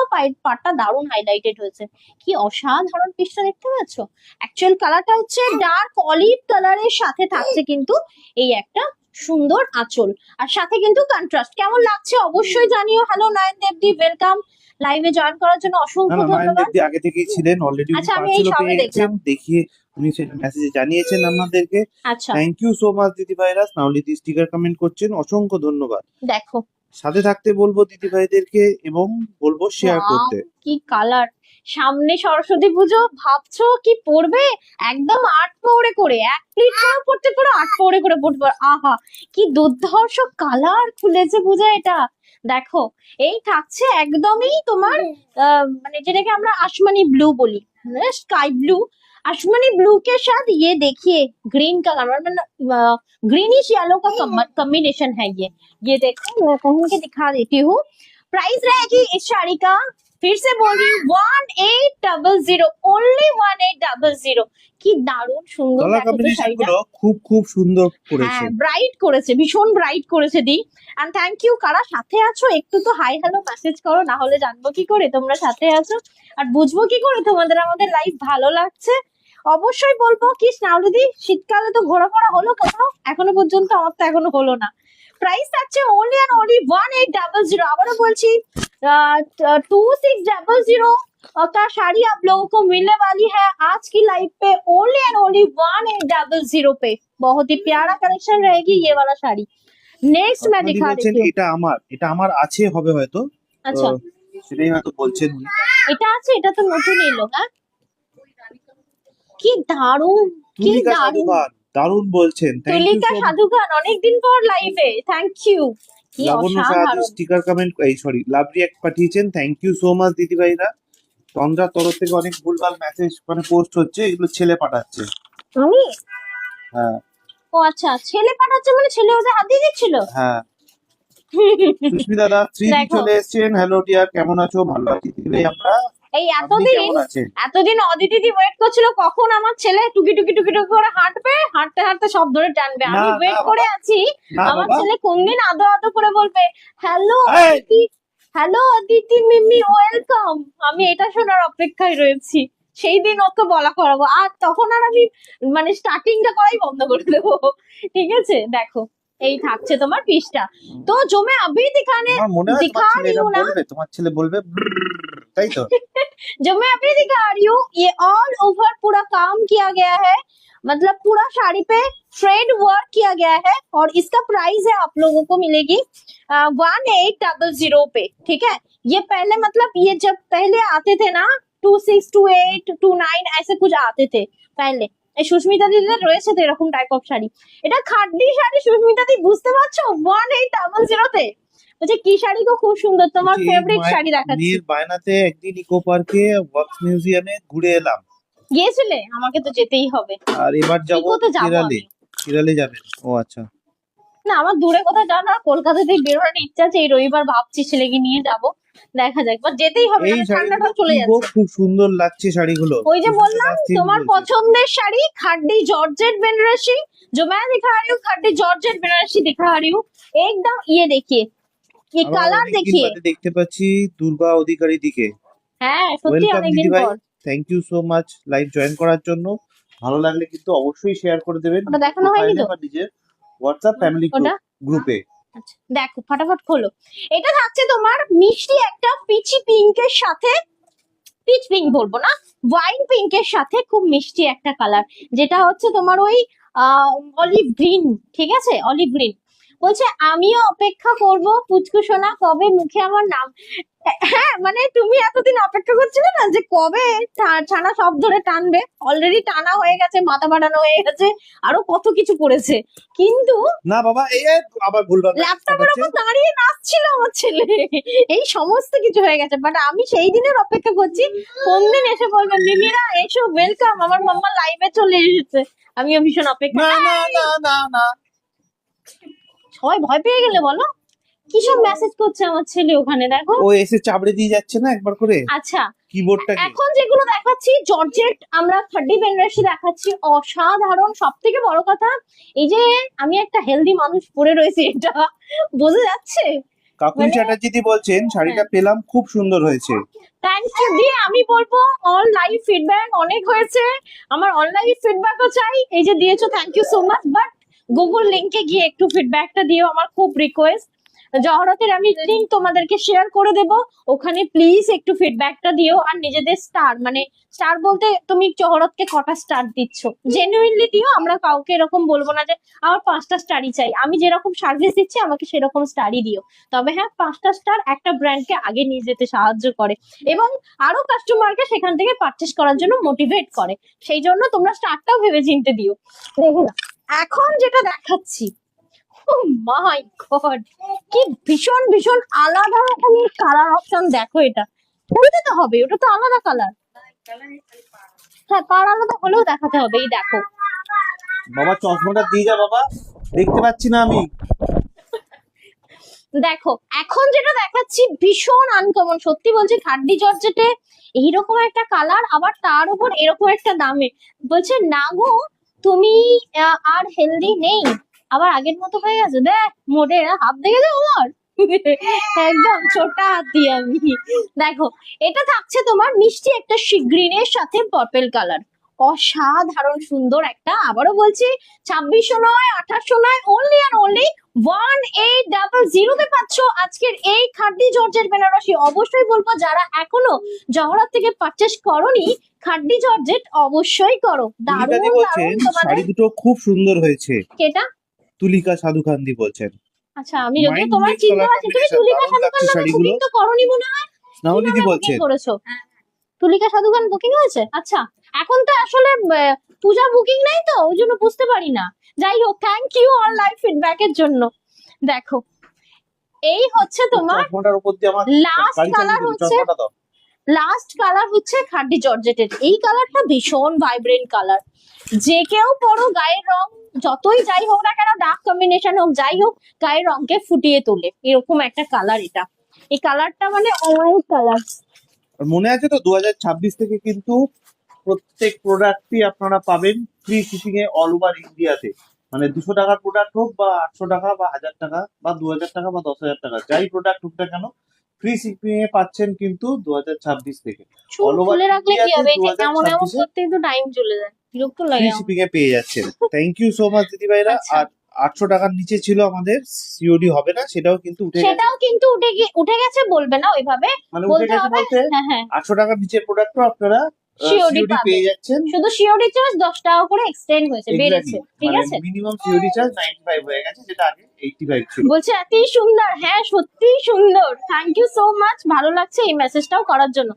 A: পাড়টা দারুণ হাইলাইটেড হয়েছে, কি অসাধারণ পিসটা দেখতে পাচ্ছ। অ্যাকচুয়াল কালারটা হচ্ছে ডার্ক অলিভ কালারের সাথে থাকছে কিন্তু এই একটা সুন্দর আঁচল, আর সাথে কিন্তু কন্ট্রাস্ট। কেমন লাগছে অবশ্যই জানিও। হ্যালো নয়ন দেবদি, ওয়েলকাম লাইভে জয়েন করার জন্য অসংখ্য ধন্যবাদ।
B: আগে থেকেই ছিলেন অলরেডি,
A: আচ্ছা আমি এই সবে দেখলাম,
B: দেখিয়ে উনি সেটা মেসেজে জানিয়েছেন আমাদেরকে।
A: আচ্ছা
B: থ্যাংক ইউ সো মাচ দিদি ভাইরা, নাওলিদি স্টিকার কমেন্ট করছেন, অসংখ্য ধন্যবাদ।
A: দেখো
B: সাথে থাকতে বলবো দিদি ভাইদেরকে এবং বলবো শেয়ার করতে।
A: কি কালার, সামনে সরস্বতী পুজো, ভাবছো কি পড়বে? একদম 8 পৌড়ে করে, 1 প্লিট করে পড়তে পারো, 8 পৌড়ে করে পড়তে পারো। আহা, কি দুর্ধর্ষ কালার খুলেছে পূজা এটা। দেখো, এই থাকছে একদমই তোমার মানে যেটাকে আমরা আসমানি ব্লু বলি, स्काई ब्लू। आसमानी ब्लू के साथ ये देखिए ग्रीन कलर, मतलब ग्रीनिश येलो का कॉम्बिनेशन है ये देखो, मैं पहन के दिखा देती हूँ। प्राइस रहेगी इस साड़ी का, फिर से बोल रही हूँ, 1800, ओनली 1800। কি দারুণ সুন্দর
B: কালার
A: দেখো তো
B: কম্বিনেশন
A: শাড়িটা।
B: গুলো খুব খুব সুন্দর করেছে।
A: হ্যাঁ, ব্রাইট করেছে, ভীষণ ব্রাইট করেছে দি। And thank you. কারা সাথে আছো একটু তো হাই হ্যালো মেসেজ করো, না হলে জানবো কি করে তোমরা সাথে আছো, আর বুঝবো কি করে তোমাদের আমাদের লাইভ ভালো লাগছে। অবশ্যই বলবো কি স্নাউলিদি, শীতকালে তো ঘোরাফেরা হলো কোথাও? এখনো পর্যন্ত আমার তো এখনো হলো না। প্রাইস থাকছে ओनली एंड ओनली 1800। আবারও বলছি 2600 का साड़ी आप लोगों को मिलने वाली है आज की लाइव पे, ओनली एंड ओनली 1800 पे। बहुत ही प्यारा कलेक्शन रहेगी ये वाला साड़ी। नेक्स्ट मैं
B: আপনারা
A: दिखा
B: বলছেন
A: देती हूँ।
B: এটা আমার আছে হবে হয়তো,
A: আচ্ছা,
B: তো সেটাই হয়তো বলছেন উনি।
A: এটা আছে, এটা তো নতুন এলো। হ্যাঁ, কি দারুণ, কি
B: তুলিকা
A: দারুণ।
B: সাধুবান, দারুণ বলছেন, thank you
A: Tulika
B: so much.
A: Sadhukhan অনেকদিন পর লাইভে, থ্যাংক ইউ। কি
B: লাবণ্য সাহাদি
A: অসাধারণ।
B: স্টিকার কমেন্ট, এই সরি লাভ রিয়াক্ট পাঠিয়েছেন, থ্যাংক ইউ সো মাচ দিদি ভাইরা। তন্দ্রার তরফ থেকে অনেক ভুলভাল মেসেজ মানে পোস্ট হচ্ছে, এগুলো ছেলে পাঠাচ্ছে।
A: আমি,
B: হ্যাঁ
A: ও আচ্ছা, ছেলে পাঠাচ্ছে মানে ছেলে ওদের হাত দিয়ে দিচ্ছিল।
B: হ্যাঁ, সুস্মিতা দাস 3D
A: দেখো,
B: চলে এসেছেন, হ্যালো ডিয়ার কেমন আছো? ভালো আছি দিদি ভাই আমরা,
A: এই
B: আপনি কেমন আছেন?
A: এতদিন অদিতি দি ওয়েট করছিল কখন আমার ছেলে টুকি টুকি টুকি টুকি করে হাঁটবে, হাঁটতে হাঁটতে সব ধরে টানবে।
B: না,
A: আমি ওয়েট
B: না
A: করে
B: বাবা,
A: আছি
B: না
A: আমার
B: বাবা,
A: ছেলে কোনদিন আদো আদো করে বলবে হ্যালো
B: এই,
A: অদিতি, হ্যালো অদিতি মিমি ওয়েলকাম। আমি এটা শোনার অপেক্ষায় রয়েছি, সেই দিন ওকে বলা করাবো। আর তখন আর আমি মানে স্টার্টিংটা করাই বন্ধ করে দেবো। ঠিক আছে, দেখো এই থাকছে তোমার পিসটা। তো जो मैं अभी दिखाने
B: আমার মনে হয় তোমার
A: दिखा
B: ছেলে
A: रही
B: এটা
A: हूँ ना,
B: বলবে, তোমার ছেলে বলবে ব্ররর, তাই তো?
A: जो मैं अभी दिखा रही हूँ, ये ऑल ओवर पूरा काम किया गया है, मतलब पूरा साड़ी पे थ्रेड वर्क किया गया है। और इसका प्राइस है आप लोगों को मिलेगी 1800 पे। ठीक है, ये पहले मतलब ये जब पहले आते थे ना 26, 28, 29 ऐसे कुछ आते थे पहले। এই সুস্মিতা দিদিদের রয়েছে তো এরকম টাইপ অফ শাড়ি। এটা খাড্ডি শাড়ি সুস্মিতা দি, বুঝতে পারছো? 1800 তে। বলছে কি শাড়ি গো, খুব সুন্দর, তোমার
B: বলছি,
A: ফেভারিট শাড়ি দেখাচ্ছি।
B: মেয়ের বায়নাতে একদিন ইকো পার্কে ওয়াক্স মিউজিয়ামে ঘুরে এলাম,
A: গিয়েছিলে? আমাকে তো যেতেই হবে।
B: আর এবার যাব
A: ইকোতে যাবো
B: কেরালে।
A: আমি।
B: কেরালে যাবেন? ও আচ্ছা।
A: না, আমার দূরে কোথাও যাওয়ার না, কলকাতাতেই বেরোনোর ইচ্ছা আছে। এই রবিবার ভাবছি ছেলেকে নিয়ে যাব, দেখা যাক, বাট যেতেই হবে,
B: এই
A: মানে
B: শাড়িগুলো
A: ঠান্ডাটাও চলে
B: কি গো,
A: যাচ্ছে।
B: খুব সুন্দর লাগছে শাড়িগুলো।
A: ওই যে
B: সুস্মিতা
A: বললাম
B: দাস ঠিক
A: তোমার
B: বলছে।
A: পছন্দের শাড়ি খাড্डी जॉर्जेट बनारसी, जो मैं दिखा रही हूँ खाडी जॉर्जेट बनारसी दिखा रही हूँ एकदम। ये देखिए, ये
B: আবার
A: কালার
B: অনেকদিন
A: देखिए।
B: বাদে দেখতে পাচ্ছি দুর্গা অধিকারী দিকে।
A: হ্যাঁ সত্যি
B: ওয়েলকাম
A: অনেকদিন
B: দিদি ভাই,
A: পর।
B: Thank you so much live join করার জন্য। ভালো লাগলে কিন্তু অবশ্যই শেয়ার করে দেবেন
A: ওটা দেখানো হয়নি
B: প্রোফাইলে
A: তো?
B: বা নিজের হোয়াটসঅ্যাপ ফ্যামিলি
A: ওটা
B: গ্রুপে।
A: আচ্ছা, দেখো ফটাফট খোলো। এটা থাকছে তোমার মিষ্টি একটা পিচি পিঙ্কের সাথে, পিচ পিঙ্ক বলবো না, ওয়াইন পিঙ্কের সাথে খুব মিষ্টি একটা কালার, যেটা হচ্ছে তোমার ওই অলিভ গ্রিন। ঠিক আছে, অলিভ গ্রিন। বলছে আমিও অপেক্ষা করব পুচকু সোনা, কবে মুখে আমার নাম। হ্যাঁ, মানে তুমি এতদিন অপেক্ষা করছিলে না যে কবে ছানা সব ধরে টানবে। অলরেডি টানা হয়ে গেছে, মাথা বাড়ানো হয়ে গেছে, আরো কত কিছু করেছে, কিন্তু
B: না বাবা, এই আবার ভুলভাল
A: ল্যাপটপের উপর দাঁড়িয়ে নাচছিল আমার ছেলে। এই সমস্ত কিছু হয়ে গেছে, বাট আমি সেই দিনের অপেক্ষা করছি কোন দিন এসে বলবে মিমিরা এসো, ওয়েলকাম, আমার মাম্মা লাইভে চলে এসেছে। আমিও ভীষণ অপেক্ষা।
B: না না না না না,
A: সবাই ভয় পেয়ে গেলে বলো, কি সব মেসেজ করছে আমার ছেলে ওখানে, দেখো।
B: ও এসে চাবড়ে দিয়ে যাচ্ছে না একবার করে
A: আচ্ছা,
B: কিবোর্ডটাকে।
A: এখন যেগুলো দেখাচ্ছি জর্জেট, আমরা খাড্ডি বেনারসি দেখাচ্ছি, অসাধারণ। সব থেকে বড় কথা, এই যে আমি একটা হেলদি মানুষ পরে রয়েছে, এটা বোঝা যাচ্ছে।
B: কাকুলি
A: মানে-
B: চ্যাটার্জি বলছেন শাড়িটা পেলাম, খুব সুন্দর হয়েছে।
A: থ্যাংক ইউ দিয়ে আমি বলবো অল লাইভ ফিডব্যাক অনেক হয়েছে, আমার অনলাইন ফিডব্যাকও চাই। এই যে দিয়েছো, thank you so much, but Google লিংকে গিয়ে একটু ফিডব্যাকটা দিও, আমার খুব রিকোয়েস্ট। জহরতের আমি লিঙ্ক তোমাদেরকে শেয়ার করে দেব, ওখানে প্লিজ একটু ফিডব্যাকটা দিও। আর নিজেদের স্টার, মানে স্টার বলতে তুমি জহরতকে কটা স্টার দিচ্ছ জেনুইনলি দিও, আমরা কাউকে এরকম বলবো না যে আমার 5টা স্টারই চাই। আমি যেরকম সার্ভিস দিচ্ছি আমাকে সেরকম স্টারই দিও। তবে হ্যাঁ, 5টা স্টার একটা ব্র্যান্ডকে আগে নিয়ে যেতে সাহায্য করে এবং আরো কাস্টমারকে সেখান থেকে পারচেস করার জন্য মোটিভেট করে। সেই জন্য তোমরা স্টারটাও ভেবে চিন্তে দিও। দেখো না, এখন যেটা দেখাচ্ছি, ও মাই গড, কি ভীষণ ভীষণ আলাদা রকমের কালার অপশন। দেখো এটা বলতে তো হবে, ওটা তো আলাদা কালার। হ্যাঁ, পার আলাদা হলেও দেখাতে হবে। এই দেখো,
B: বাবা চশমাটা দিয়ে যা বাবা, দেখতে পাচ্ছি না আমি।
A: দেখো এখন যেটা দেখাচ্ছি ভীষণ আনকমন, সত্যি বলছি। খাড্ডি জর্জেটে এইরকম একটা কালার, আবার তার উপর এরকম একটা দামে। বলছে না গো তুমি আর হেলদি নেই, আবার আগের মতো হয়ে গেছে। দেখ মোটের হাত দেখে যাও আমার একদম ছোটা হাতি আমি। দেখো এটা থাকছে তোমার মিষ্টি একটা গ্রিনের সাথে পার্পল কালার, অসাধারণ সুন্দর একটা। আবারও বলছি 2600 নয়, 2800 নয়, অনলি আর অনলি 1800 তে পাচ্ছ আজকের এই খাড্ডি জর্জেট বেনারসি। অবশ্যই বলবো যারা এখনো জহরত থেকে পারচেস করোনি, খাড্ডি জর্জেট অবশ্যই করো। দারুণ
B: তুলিকাদি বলছেন
A: দারুণ তোমাদের।
B: শাড়ি দুটো খুব সুন্দর হয়েছে।
A: কেটা?
B: তুলিকা সাধুখান্দি বলছেন।
A: আচ্ছা, আমি যদিও
B: Mind
A: তোমার
B: mix
A: চিন্তা
B: color
A: আছে, তুমি
B: combination,
A: তুলিকা
B: দারুণ লাগছে
A: সাধুখান নামে
B: শাড়িগুলো।
A: বুকিং তো করোনি মনে হয়।
B: নাহলিদি
A: কিভাবে
B: বলছেন।
A: বুকিং করেছো? তুলিকা সাধুখান বুকিং হয়েছে? আচ্ছা, এখন তো আসলে পূজা বুকিং নেই তো, ওই জন্য বুঝতে পারি না। যাই হোক, thank you all live feedback এর জন্য। দেখো এই হচ্ছে তোমার
B: চশমাটার উপর দিয়ে আমার
A: লাস্ট
B: গাড়ি চালিয়ে
A: কালার
B: দেবে,
A: হচ্ছে,
B: চশমাটা দাও।
A: লাস্ট কালার হচ্ছে খাড্ডি জর্জেটের। এই কালারটা ভীষণ ভাইব্রেন্ট কালার, যে কেউ পরো গায়ের রং যতই যাই হোক না কেন, ডার্ক কম্বিনেশন হোক যাই হোক, গায়ের রংকে ফুটিয়ে তোলে এরকম একটা কালার এটা। এই কালারটা মানে অরেঞ্জ কালার।
B: আর মনে আছে তো 2026 থেকে কিন্তু প্রত্যেক প্রোডাক্টই আপনারা পাবেন ফ্রি শিপিং এ অল ওভার ইন্ডিয়াতে। মানে 200 টাকার প্রোডাক্ট হোক বা 800 টাকা বা 1000 টাকা বা 2000 টাকা বা 10,000 টাকা, যাই প্রোডাক্ট হোক না কেন ফ্রি শিপিং এ পাচ্ছেন কিন্তু 2026 থেকে।
A: চুল
B: All over
A: খুলে রাখলে কি
B: India
A: হবে?
B: তে
A: এই যে এমন এমন
B: 2026
A: করতে কিন্তু টাইম চলে যায়, বিরক্ত লাগে
B: ফ্রি
A: আমার।
B: শিপিং এ পেয়ে যাচ্ছেন। থ্যাংক ইউ সো মাচ দিদি ভাইরা।
A: আচ্ছা।
B: আর 800 টাকার নিচে ছিল আমাদের সিওডি হবে না, সেটাও কিন্তু উঠে গেছে।
A: সেটাও কিন্তু উঠে গেছে বলবে না ওইভাবে,
B: মানে উঠে
A: বলতে
B: গেছে
A: হবে।
B: বলতে
A: হ্যাঁ হ্যাঁ,
B: 800 টাকার নিচের প্রোডাক্টও আপনারা
A: COD
B: সিওডি
A: পাবে।
B: পেয়ে যাচ্ছেন।
A: শুধু সিওডি চার্জ 10 টাকা করে এক্সটেন্ড হয়েছে, বেড়েছে। ঠিক আছে,
B: মিনিমাম সিওডি চার্জ 95 হয়ে গেছে, যেটা আগে 85 ছিল।
A: বলছে এতই সুন্দর। হ্যাঁ সত্যিই সুন্দর, থ্যাংক ইউ সো মাচ, ভালো লাগছে এই মেসেজটাও করার জন্য।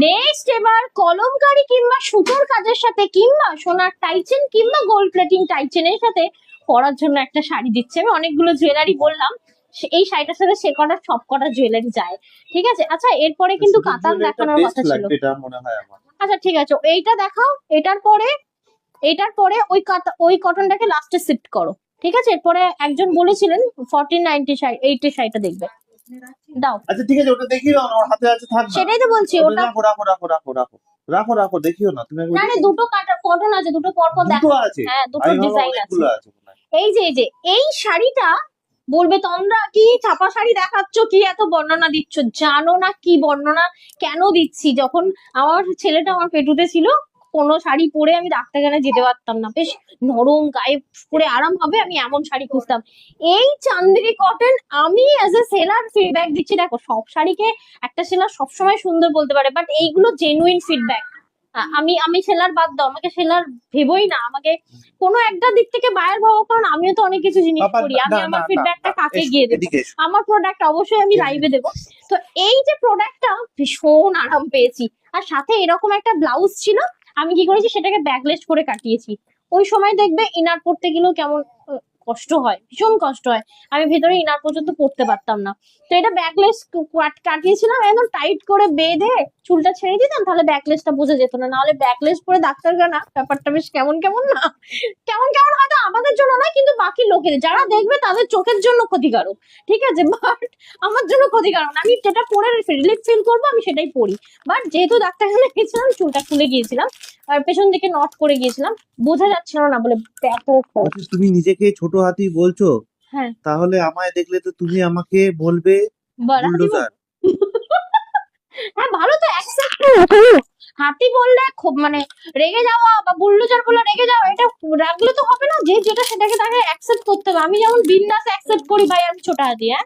A: নেক্সট এবার কলমকারি কিংবা সুতোর কাজের সাথে কিংবা সোনার টাইচেন কিংবা গোল্ড প্লেটিং টাইচেনের সাথে পরার জন্য একটা শাড়ি দিচ্ছে। আমি অনেকগুলো জুয়েলারি বললাম, এই শাড়িটার সাথে সে কটা সব কটা জুয়েলারি যায়। ঠিক আছে, আচ্ছা এরপরে কিন্তু
B: শুধু
A: কাতান
B: jewelry টা
A: দেখানোর
B: best
A: কথা ছিল।
B: লাগবে, এটা মনে হয় আমার।
A: আচ্ছা ঠিক আছে, এইটা দেখাও। এটার পরে ওই কটনটাকে লাস্টে শিফট করো। ঠিক আছে, এরপরে একজন বলেছিলেন 1490 শাড়িটা দেখবে, দাও।
B: আচ্ছা ঠিক আছে, ওটা দেখিও না, ওর হাতে আছে, থাক না।
A: সেটাই তো বলছি,
B: ওটা
A: ওটা
B: রাখো রাখো রাখো রাখো রাখো রাখো রাখো, দেখিও না তুমি একবার
A: না রে,
B: দেখো।
A: দুটো কটন আছে, দুটো পরপর দেখো।
B: দুটো আছে?
A: হ্যাঁ, দুটো
B: আমি ভাবলাম
A: ডিজাইন আছে।
B: অনেকগুলো আছে মনে হয়।
A: এই যে এই শাড়িটা বলবে তোমরা কি ছাপা শাড়ি দেখাচ্ছ, কি এত বর্ণনা দিচ্ছ? জানো না কি বর্ণনা কেন দিচ্ছি? যখন আমার ছেলেটা আমার পেটুতে ছিল, কোনো শাড়ি পরে আমি ডাক্তারখানে যেতে পারতাম না, বেশ নরম গায়ে পরে আরাম হবে, আমি এমন শাড়ি খুঁজতাম। এই চান্দেরি কটন, আমি অ্যাজ এ সেলার ফিডব্যাক দিচ্ছি। দেখো সব শাড়িকে একটা সেলার সবসময় সুন্দর বলতে পারে, বাট এইগুলো জেনুইন ফিডব্যাক। আমি সেলার বাদ দাও, আমাকে সেলার ভেবোই না, আমাকে কোনো একটা দিক থেকে বাইরে ভাবো, কারণ আমিও তো অনেক কিছু জিনিস
B: বাবা,
A: করি। আমি
B: না,
A: আমার
B: না,
A: ফিডব্যাকটা
B: না,
A: কাকে
B: এসো,
A: গিয়ে দেবো?
B: এদিকে এসো।
A: আমার প্রোডাক্ট অবশ্যই আমি লাইভে দেবো। তো এই যে প্রোডাক্টটা ভীষণ আরাম পেয়েছি, আর সাথে এরকম একটা ব্লাউজ ছিল, আমি কি করেছি সেটাকে ব্যাকলেস করে কাটিয়েছি। ওই সময় দেখবে ইনার পড়তে গেলেও কেমন কষ্ট হয়, ভীষণ কষ্ট হয়, আমি ভেতরে ইনার পর্যন্ত পড়তে পারতাম না। তো এটা ব্যাকলেস কাটিয়েছিলাম, একদম টাইট করে বেঁধে চুলটা ছেড়ে দিতাম, তাহলে ব্যাকলেসটা বোঝা যেত না। নাহলে ব্যাকলেস পরে ডাক্তারখানা, ব্যাপারটা বেশ কেমন কেমন না, কেমন কেমন হয়তো আমাদের জন্য নয়, কিন্তু বাকি লোকেদের যারা দেখবে তাদের চোখের জন্য ক্ষতিকারক। ঠিক আছে, বাট আমার জন্য ক্ষতিকারক না। আমি যেটা পরে রিলিফ ফিল করবো আমি সেটাই পরি। বাট যেহেতু ডাক্তারখানা গেছিলাম, চুলটা খুলে গিয়েছিলাম আর পেছন দিকে নট করে গিয়েছিলাম, বোঝা যাচ্ছিল না বলে
B: আচ্ছা, তুমি নিজেকে ছোট হাতি বলছো?
A: হ্যাঁ,
B: তাহলে আমায় দেখলে তো তুমি আমাকে বলবে
A: বলা
B: বুলডোজার।
A: হ্যাঁ ভালো তো অ্যাকসেপ্ট হাতি বললে খুব মানে রেগে যাওয়া বা বুল্ডোজার বলে রেগে যাওয়া, এটা রাখলে তো হবে না। যে যেটা সেটাকে তাকে অ্যাকসেপ্ট করতে হবে। আমি যেমন বিন্দাস অ্যাকসেপ্ট করি ভাই, আমি ছোট হাতি। হ্যাঁ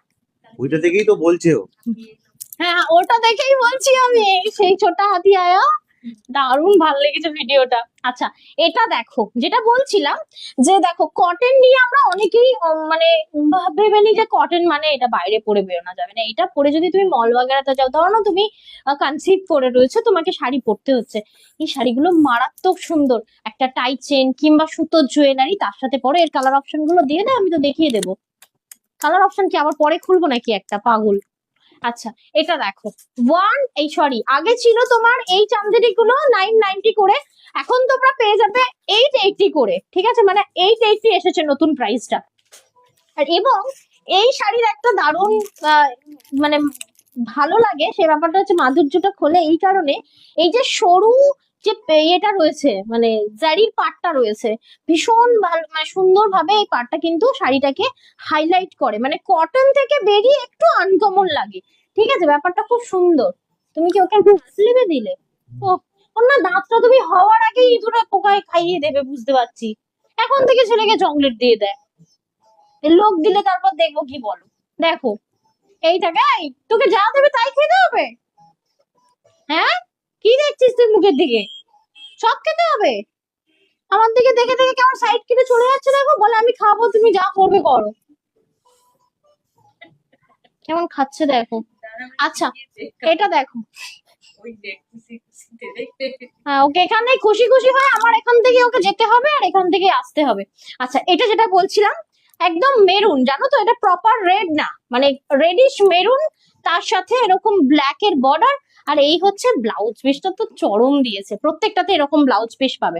B: ওইটা থেকেই তো বলছে ও।
A: হ্যাঁ, ওটা দেখেই বলছি আমি, সেই ছোটা হাতি আয়া। দারুণ ভালো লেগেছে ভিডিওটা। আচ্ছা, এটা দেখো, যেটা বলছিলাম যে দেখো কটন নিয়ে আমরা অনেকেই মানে ভেবে নিই যে কটন মানে এটা বাইরে পরে বেরোনো যাবে না, এটা পরে যদি তুমি মল বাগেরাতে যাও, ধরো না তুমি কনসিভ করে রয়েছে, তোমাকে শাড়ি পরতে হচ্ছে, এই শাড়িগুলো মারাত্মক সুন্দর, একটা টাই চেন কিংবা সুতোর জুয়েলারি তার সাথে পরে। এর কালার অপশন গুলো দিয়ে দেয়, আমি তো দেখিয়ে দেবো। কালার অপশন কি আবার পরে খুলবো নাকি, একটা পাগল। আচ্ছা, এটা দেখো, আগে ছিল তোমার এই চান্দেরি গুলো 990 করে, এখন তোমরা পেয়ে যাবে 880 করে, ঠিক আছে, মানে 880 এসেছে নতুন প্রাইসটা। আর এবং এই শাড়ির একটা দারুণ মানে ভালো লাগে সে ব্যাপারটা হচ্ছে মাধুর্যটা খোলে এই কারণে, এই যে সরু যে এটা রয়েছে, মানে জারির পাটটা রয়েছে, ভীষণ ভালো, মানে সুন্দরভাবে এই পাটটা কিন্তু শাড়িটাকে হাইলাইট করে, মানে কটন থেকে বেরিয়ে একটু আনকমন লাগে, ঠিক আছে, ব্যাপারটা খুব সুন্দর। তুমি কি ওকে একটু স্লিভে দিলে? ও, ওর না দাঁতটা তুমি হওয়ার আগেই ইঁদুরে পোকায় খাইয়ে দেবে, বুঝতে পারছি। এখন থেকে ছেলেকে চকলেট দিয়ে দেয়, এ লোক দিলে তারপর দেখবো কি বলো। দেখো এইটাকে, তোকে যা দেবে তাই খেতে হবে? হ্যাঁ, কি দেখছিস তুই মুখের দিকে? সব খেতে হবে? আমার দিকে দেখে দেখে কেমন সাইড কেটে চলে যাচ্ছে, দেখো, বলে আমি খাবো, তুমি যা করবে করো। কেমন খাচ্ছে দেখো। আচ্ছা, এটা দেখো, হ্যাঁ, ওকে এখানে খুশি খুশি হয়, আমার এখান থেকে ওকে যেতে হবে আর এখান থেকে আসতে হবে। আচ্ছা, এটা যেটা বলছিলাম, একদম মেরুন, জানো তো, এটা প্রপার রেড না, মানে রেডিশ মেরুন, তার সাথে এরকম ব্ল্যাক এর বর্ডার। আর এই হচ্ছে ব্লাউজ পিসটা, তো চরম দিয়েছে, প্রত্যেকটাতে এরকম ব্লাউজ পিস পাবে।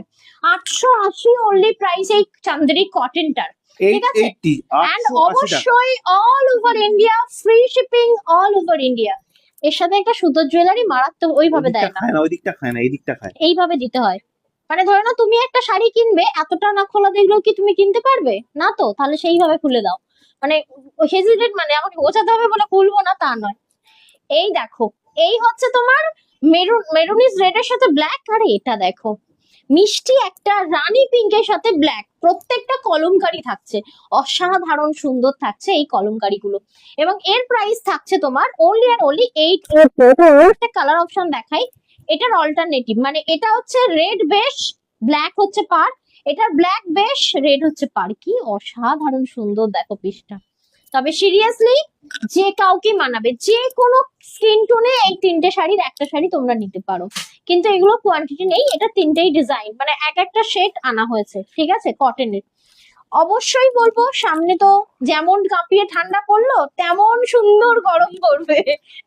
A: 880 অনলি প্রাইস এই চান্দেরি কটনটার, ঠিক আছে।
B: 880
A: এন্ড
B: 880 টাকা।
A: অবশ্যই all over India free shipping, all over India. এর সাথে একটা সুতোর জুয়েলারি মারাত্মক, ওইভাবে
B: ওইদিকটা
A: দেয় না,
B: খায় না, ওইদিকটা খায় না, এইদিকটা খায়।
A: এইভাবে দিতে হয়। মানে ধরো না, তুমি একটা শাড়ি কিনবে, এতটা না খোলা দেখলেও কি তুমি কিনতে পারবে না? তো তাহলে সেইভাবে খুলে দাও, মানে হেজিটেট, মানে আমাকে বোঝাতে হবে বলে খুলবো না তা নয়। এই দেখো, এই হচ্ছে তোমার মেরুনিস রেড এর সাথে ব্ল্যাক, আর এটা দেখো মিষ্টি একটা রানী পিঙ্কের সাথে ব্ল্যাক, প্রত্যেকটা কলমকারি থাকছে, অসাধারণ সুন্দর থাকছে এই কলমকারি গুলো। এবং এর প্রাইস থাকছে তোমার অনলি অ্যান্ড অনলি 8। একটা কালার অপশন দেখাই, এটার অল্টারনেটিভ, মানে এটা হচ্ছে রেড বেশ, ব্ল্যাক হচ্ছে পার, এটার ব্ল্যাক বেশ, রেড হচ্ছে পার, কি অসাধারণ সুন্দর দেখো পিসটা। তবে সিরিয়াসলি যে কাউকে মানাবে, যে কোনো স্কিন টোনে এই তিনটে শাড়ির একটা শাড়ি তোমরা নিতে পারো, কিন্তু এগুলো কোয়ান্টিটি নেই, এটা তিনটেই ডিজাইন, মানে এক একটা সেট আনা হয়েছে, ঠিক আছে, কটনের। অবশ্যই বলবো, সামনে তো যেমন কাঁপিয়ে ঠান্ডা পড়লো, তেমন সুন্দর গরম পড়বে,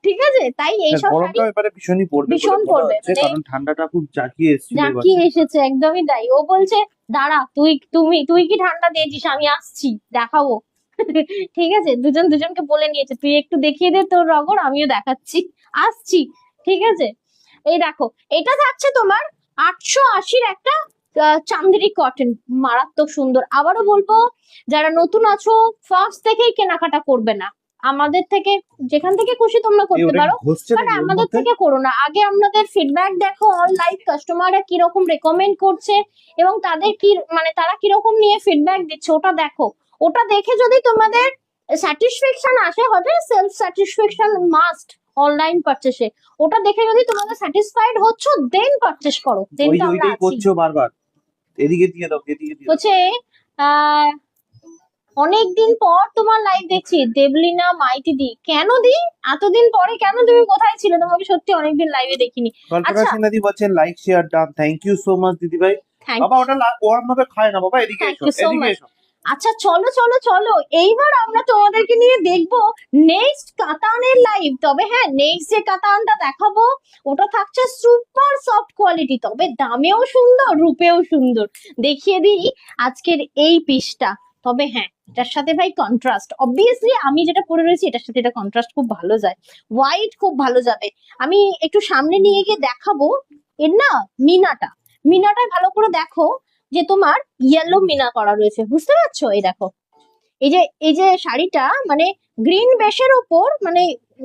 A: ঠিক আছে, তাই এইসব শাড়ি
B: গরমটা এবারে ভীষণই পড়বে বলে
A: ভীষণ
B: মনে
A: পড়বে,
B: হচ্ছে,
A: মানে
B: কারণ ঠান্ডাটা খুব জাঁকিয়ে এসেছিল এবার।
A: জাঁকিয়ে এসেছে, একদমই তাই। ও বলছে দাঁড়া, তুই কি ঠান্ডা দিয়েছিস, আমি আসছি দেখাবো। ঠিক আছে, দুজন দুজনকে বলে নিয়েছে, তুই একটু দেখিয়ে দে তোর রগর, আমিও দেখাচ্ছি, আসছি, ঠিক আছে। এই দেখো, এটা থাকছে তোমার 880-র একটা চান্দেরি কটন, মারাত্মক সুন্দর। আবারও বলবো, যারা নতুন আছো ফার্স্ট থেকেই কেনাকাটা করবে না, আমাদের থেকে যেখান থেকে খুশি তোমরা
B: এই
A: করতে
B: ওটা কি
A: পারো,
B: ঘষছে
A: বাট
B: নাকি ওর
A: আমাদের
B: মধ্যে?
A: থেকে করো না। আগে আমাদের ফিডব্যাক দেখো, অল লাইভ কাস্টমাররা কিরকম রেকমেন্ড করছে এবং তাদের কি, মানে তারা কিরকম নিয়ে ফিডব্যাক দিচ্ছে, ওটা দেখো। ওটা দেখে যদি তোমাদের স্যাটিসফ্যাকশন আসে, হবে সেলফ স্যাটিসফ্যাকশন মাস্ট অনলাইন পারচেসে, ওটা দেখে যদি তোমাদের স্যাটিসফাইড হচ্ছ, দেন পারচেস করো, দেন
B: ওই
A: তো
B: যে
A: আমরা
B: ওইটাই
A: আছি।
B: করছো বারবার, এদিকে দিয়ে দাও, এদিকে দিয়ে দাও।
A: হচ্ছে অনেকদিন পর তোমার লাইভ দেখছি, দেবলিনা মাইতি দি, কেন দি? এতদিন পরে কেন, তুমি কোথায় ছিলে? তোমাকে সত্যি অনেকদিন লাইভে দেখিনি।
B: কল্পনা
A: আচ্ছা,
B: সিনহা দি বলছেন like share done, thank you so much দিদি ভাই।
A: থ্যাংক
B: বাবা ওটা ওরম ভাবে খায় না বাবা, এদিকে
A: থ্যাংক
B: এসো,
A: ইউ সো
B: এদিকে
A: মাচ।
B: এসো।
A: আচ্ছা, চলো চলো চলো, এইবার আমরা তোমাদেরকে নিয়ে দেখবো নেক্সট কাতানের লাইভ। তবে হ্যাঁ, নেক্সট যে কাতানটা দেখাবো ওটা থাকছে সুপার সফট কোয়ালিটি, তবে দামেও সুন্দর, রূপেও সুন্দর। দেখিয়ে দিই আজকের এই পিসটা। তবে হ্যাঁ, এটার সাথে ভাই কন্ট্রাস্ট, অবভিয়াসলি আমি যেটা পরে রয়েছি এটার সাথে এটা কন্ট্রাস্ট খুব ভালো যায়, হোয়াইট খুব ভালো যাবে। আমি একটু সামনে নিয়ে গিয়ে দেখাবো এর না মিনাটা ভালো করে দেখো, যে তোমার ইয়েলো মিনা করা রয়েছে, বুঝতে পারছো? এই দেখো, এই যে শাড়িটা মানে গ্রিন বেশের ওপর, মানে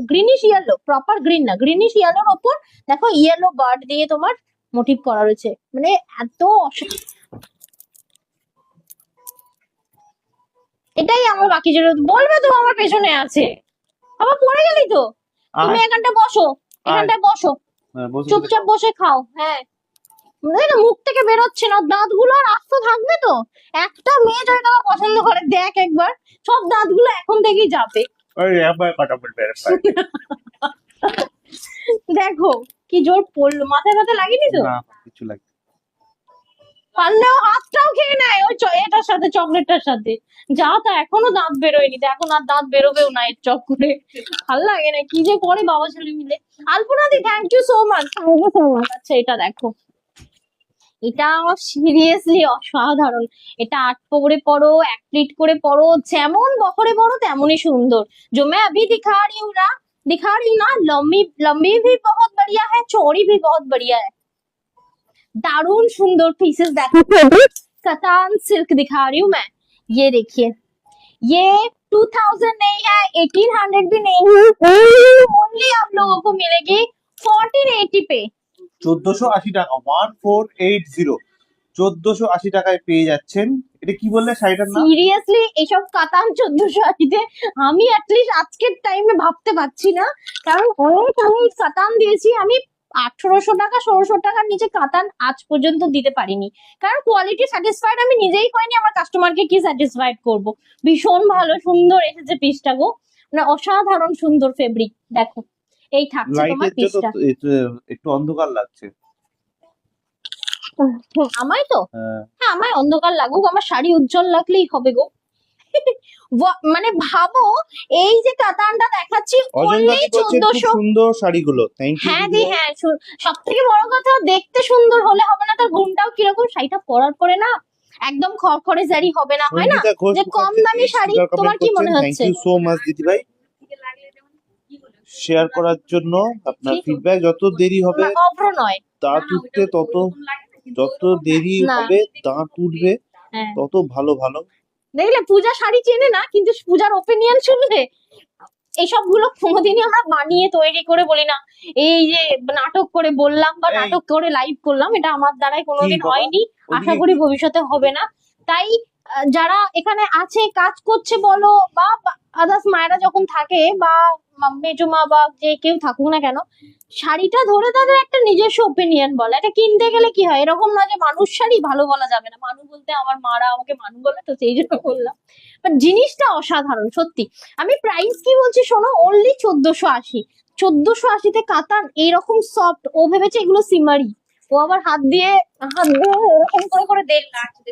A: গ্রিনিশ ইয়েলো, প্রপার গ্রিন না, গ্রিনিশ ইয়েলোর ওপর দেখো ইয়েলো বার্ড দিয়ে তোমার মোটিভ করা রয়েছে, মানে এত এটাই আমার বাকি যেটা বলবে, তো আমার পেছনে আছে, পড়ে গেলি তো, তুমি এখানটা বসো, এখানটায় বসো,
B: হ্যাঁ, বসে বসে
A: চুপচাপ
B: খাও।
A: বসে খাও। হ্যাঁ, দেখ না মুখ থেকে বেরোচ্ছে না, দাঁতগুলো আর আস্ত থাকবে তো। একটা মেয়ে যদি তোমাকে পছন্দ করে, দেখ একবার, সব দাঁতগুলো এখন থেকেই যাবে।
B: ওই একবার কথা বলবে
A: দেখো কি জোর পড়লো, মাথায় মাথায় লাগেনি তো?
B: না, কিছু লাগে না।
A: পারলেও হাতটাও খেয়ে নেয় ওই এটার সাথে, চকলেটটার সাথে। যা তা এখনো দাঁত বেরোয়নি, তো এখন আর দাঁত বেরোবেও না এর চক করে। ভাল লাগে না, কি যে করে বাবা ছেলে মিলে। আলপনা দি, thank you so much, thank you so much. আচ্ছা এটা দেখো, এটা সিরিয়াসলি অসাধারণ। এটা 8 পকড়ে পড়ো, 1 প্লিট করে পড়ো, যেমন বহরে পড়ো তেমনই সুন্দর। जो मैं अभी दिखा रही हूँ ना, लंबी लंबी भी बहुत बढ़िया है, चौड़ी भी बहुत बढ़िया है। दारुण सुंदर पीसेस देखो, कतान सिल्क दिखा रही हूँ मैं। ये देखिए, ये 2000 नहीं है, 1800 भी नहीं है, ओनली आप लोगों को मिलेगी 1480 पे।
B: 1480 টাকা, 1480, 1480 টাকায় পেয়ে যাচ্ছেন। এটা কি বললে শাড়িটার নাম?
A: সিরিয়াসলি এইসব কাতান 1480-তে আমি অ্যাটলিস্ট আজকের টাইমে ভাবতে পারছি না, কারণ অনেক আমি কাতান দিয়েছি। আমি 1800 টাকা 1600 টাকার নিচে কাতান আজ পর্যন্ত দিতে পারিনি, কারণ কোয়ালিটি স্যাটিসফাইড আমি নিজেই করিনি, আমার কাস্টমারকে কি স্যাটিসফাইড করব। ভীষণ ভালো সুন্দর এসেছে পিসটা গো, মানে অসাধারণ সুন্দর ফেব্রিক। দেখো এই থাকছে তোমার
B: লাইটের জন্য
A: পিসটা।
B: একটু অন্ধকার লাগছে।
A: আমায় তো,
B: হ্যাঁ,
A: হ্যাঁ আমায় অন্ধকার লাগুক, আমার শাড়ি উজ্জ্বল লাগলেই হবে গো। মানে ভাবো, এই যে কাতানটা দেখাচ্ছি
B: অজন্তা
A: only
B: দি বলছেন খুব
A: 1400।
B: সুন্দর শাড়িগুলো, থ্যাংক ইউ
A: হ্যাঁ
B: দিদি।
A: দি হ্যাঁ, সব থেকে বড় কথা দেখতে সুন্দর হলে হবে না, তার ঘুমটাও কিরকম, শাড়িটা পরার পরে না একদম খড়খড়ে জারি হবে না, হয় না
B: সঙ্গীতা ঘোষ
A: যে কম দামি শাড়ি। তোমার কি মনে
B: থ্যাংক
A: হচ্ছে?
B: ইউ সো মাচ দিদি ভাই, শেয়ার করার জন্য। আপনার
A: ঠিক।
B: ফিডব্যাক, যত দেরি হবে
A: না, অভ্র নয়।
B: দাঁত উঠতে যত দেরি
A: না।
B: হবে দাঁত উঠবে
A: হ্যাঁ,
B: তত ভালো ভালো।
A: দেখলে পূজা শাড়ি চেনে না, কিন্তু পূজার ওপিনিয়ন শুনলে এইসব গুলো কোনোদিনই আমরা বানিয়ে তৈরি করে বলি না। এই যে নাটক করে বললাম বা
B: এই।
A: নাটক করে লাইভ করলাম, এটা আমার দ্বারাই কোনোদিন
B: বাবা?
A: হয়নি, আশা
B: ওদিকে
A: করি ভবিষ্যতে হবে না। তাই যারা এখানে আছে কাজ করছে বলো, বা আদার্স মায়েরা যখন থাকে, বা মেজমা বা যে কেউ থাকুক না কেন, শাড়িটা ধরে তাদের একটা নিজস্ব ওপিনিয়ন বলে। এটা কিনতে গেলে কি হয়, এরকম না যে মানুষ শাড়ি ভালো বলা যাবে না, মানু বলতে আমার মারা আমাকে মানু বলে, তো সেই জন্য বললাম। বাট জিনিসটা অসাধারণ সত্যি। আমি প্রাইস কি বলছি শোনো, অনলি 1480। 1480-তে কাতান এইরকম সফট, ও ভেবেছে এগুলো সিমারি, ও আবার হাত দিয়ে এরকম করে দেখছে।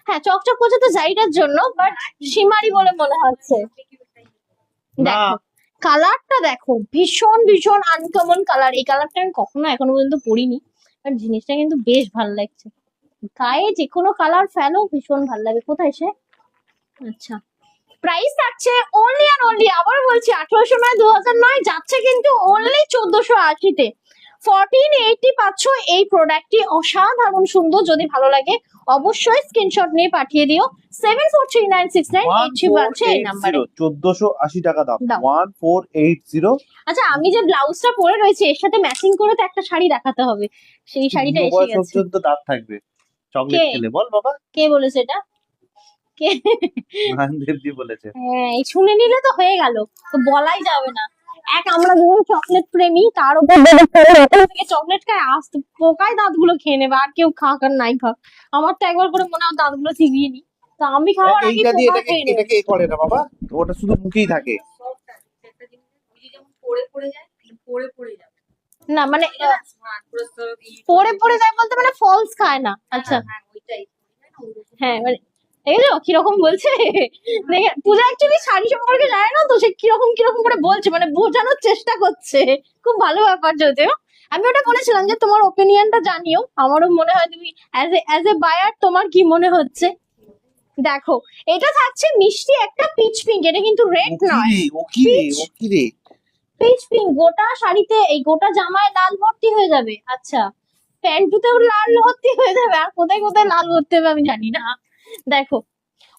A: হ্যাঁ চকচক করছে তো জারিটার জন্য, বাট সিমারি বলে মনে হচ্ছে।
B: না,
A: দেখো কালারটা দেখো, ভীষণ ভীষণ আনকমন কালার। এই কালারটা আমি কখনো এখনো পর্যন্ত পরিনি, বাট জিনিসটা কিন্তু বেশ ভালো লাগছে। গায়ে যে কোনো কালার ফেলো ভীষণ ভালো লাগে। কোথায় সে? আচ্ছা, প্রাইস থাকছে অনলি অ্যান্ড অনলি, আবার বলছি 1800 নয়, 2000 নয়, যাচ্ছে কিন্তু অনলি 1480-তে। 1480 পাচ্ছ এই প্রোডাক্টটি, অসাধারণ সুন্দর। যদি ভালো লাগে অবশ্যই স্ক্রিনশট নিয়ে পাঠিয়ে দিও 74396983 এই নাম্বারে।
B: 1480 টাকা দাম,
A: দাও।
B: 1480।
A: আচ্ছা, আমি যে ব্লাউজটা পরে রয়েছে এর সাথে ম্যাচিং করে তো একটা শাড়ি দেখাতে হবে, সেই শাড়িটা এসে
B: বয়স
A: গেছে।
B: পর্যন্ত দাঁত থাকবে চকলেট
A: কে?
B: খেলে, বল বাবা।
A: কে বলেছে এটা? কে?
B: নানদেবজি বলেছে।
A: হ্যাঁ, এই শুনে নিলে তো হয়ে গেল, তো বলাই যাবে না। এক আমরা দুজন চকলেট প্রেমী, তার উপর থেকে চকলেট খায়, আস্ত পোকায় দাঁতগুলো খেয়ে নেবে, আর কেউ খাক আর নাই খাক। আমার তো একবার করে মনে হয় দাঁতগুলো চিবিয়ে নি, তো আমি খাওয়ার আগে
B: এইটা দিয়ে
A: পোকা
B: এটাকে
A: খেয়ে নেবে।
B: এটাকে এ করে না বাবা, ওটা শুধু মুখেই থাকে।
A: না মানে পড়ে পড়ে যায় বলতে, মানে ফলস খায় না। আচ্ছা হ্যাঁ, মানে দেখেছো কিরকম বলছে। দেখে পূজা অ্যাকচুয়ালি শাড়ি সম্পর্কে জানে না, তো সে কিরকম কিরকম করে বলছে, মানে বোঝানোর চেষ্টা করছে। খুব ভালো ব্যাপার। যদিও আমি ওটা বলেছিলাম যে তোমার ওপিনিয়নটা জানিও, আমারও মনে হয় তুমি অ্যাজ এ বায়ার তোমার কি মনে হচ্ছে। দেখো এটা থাকছে মিষ্টি একটা পিচ পিঙ্ক, এটা কিন্তু রেড নয়,
B: ও কি রে
A: Peach.
B: ও কি রে
A: পিচ পিঙ্ক। গোটা শাড়িতে, এই গোটা জামায় লাল ভর্তি হয়ে যাবে। আচ্ছা, প্যান্টুতেও লাল ভর্তি হয়ে যাবে, আর কোথায় কোথায় লাল ভর্তি হবে আমি জানি না। দেখো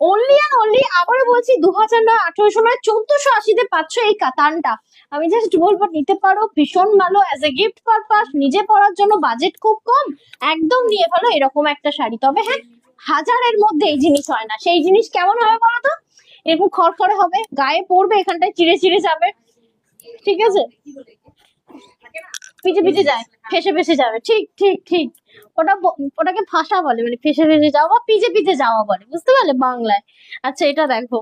A: অনলি অ্যান্ড অনলি, আবারও বলছি 2000 নয়, 1800 নয়, 1480-তে পাচ্ছ এই কাতানটা। আমি জাস্ট বলবো নিতে পারো, ভীষণ ভালো অ্যাজ এ গিফট পারপাস, নিজে পরার জন্য, বাজেট খুব কম, একদম নিয়ে ফেলো এরকম একটা শাড়ি। তবে হ্যাঁ, হাজারের মধ্যে এই জিনিস হয় না। সেই জিনিস কেমন হবে বলো তো? এরকম খড়খড়ে হবে, গায়ে পড়বে, এখানটায় চিড়ে চিড়ে যাবে, ঠিক আছে, পিছে পিছে যায়, ফেসে ফেসে যাবে, ঠিক ঠিক ঠিক। ওটাকে ফাঁসা বলে, মানে ফেসে ফেসে যাওয়া বা পিছে পিছে যাওয়া বলে, বুঝতে পারলে বাংলায়। আচ্ছা এটা দেখো,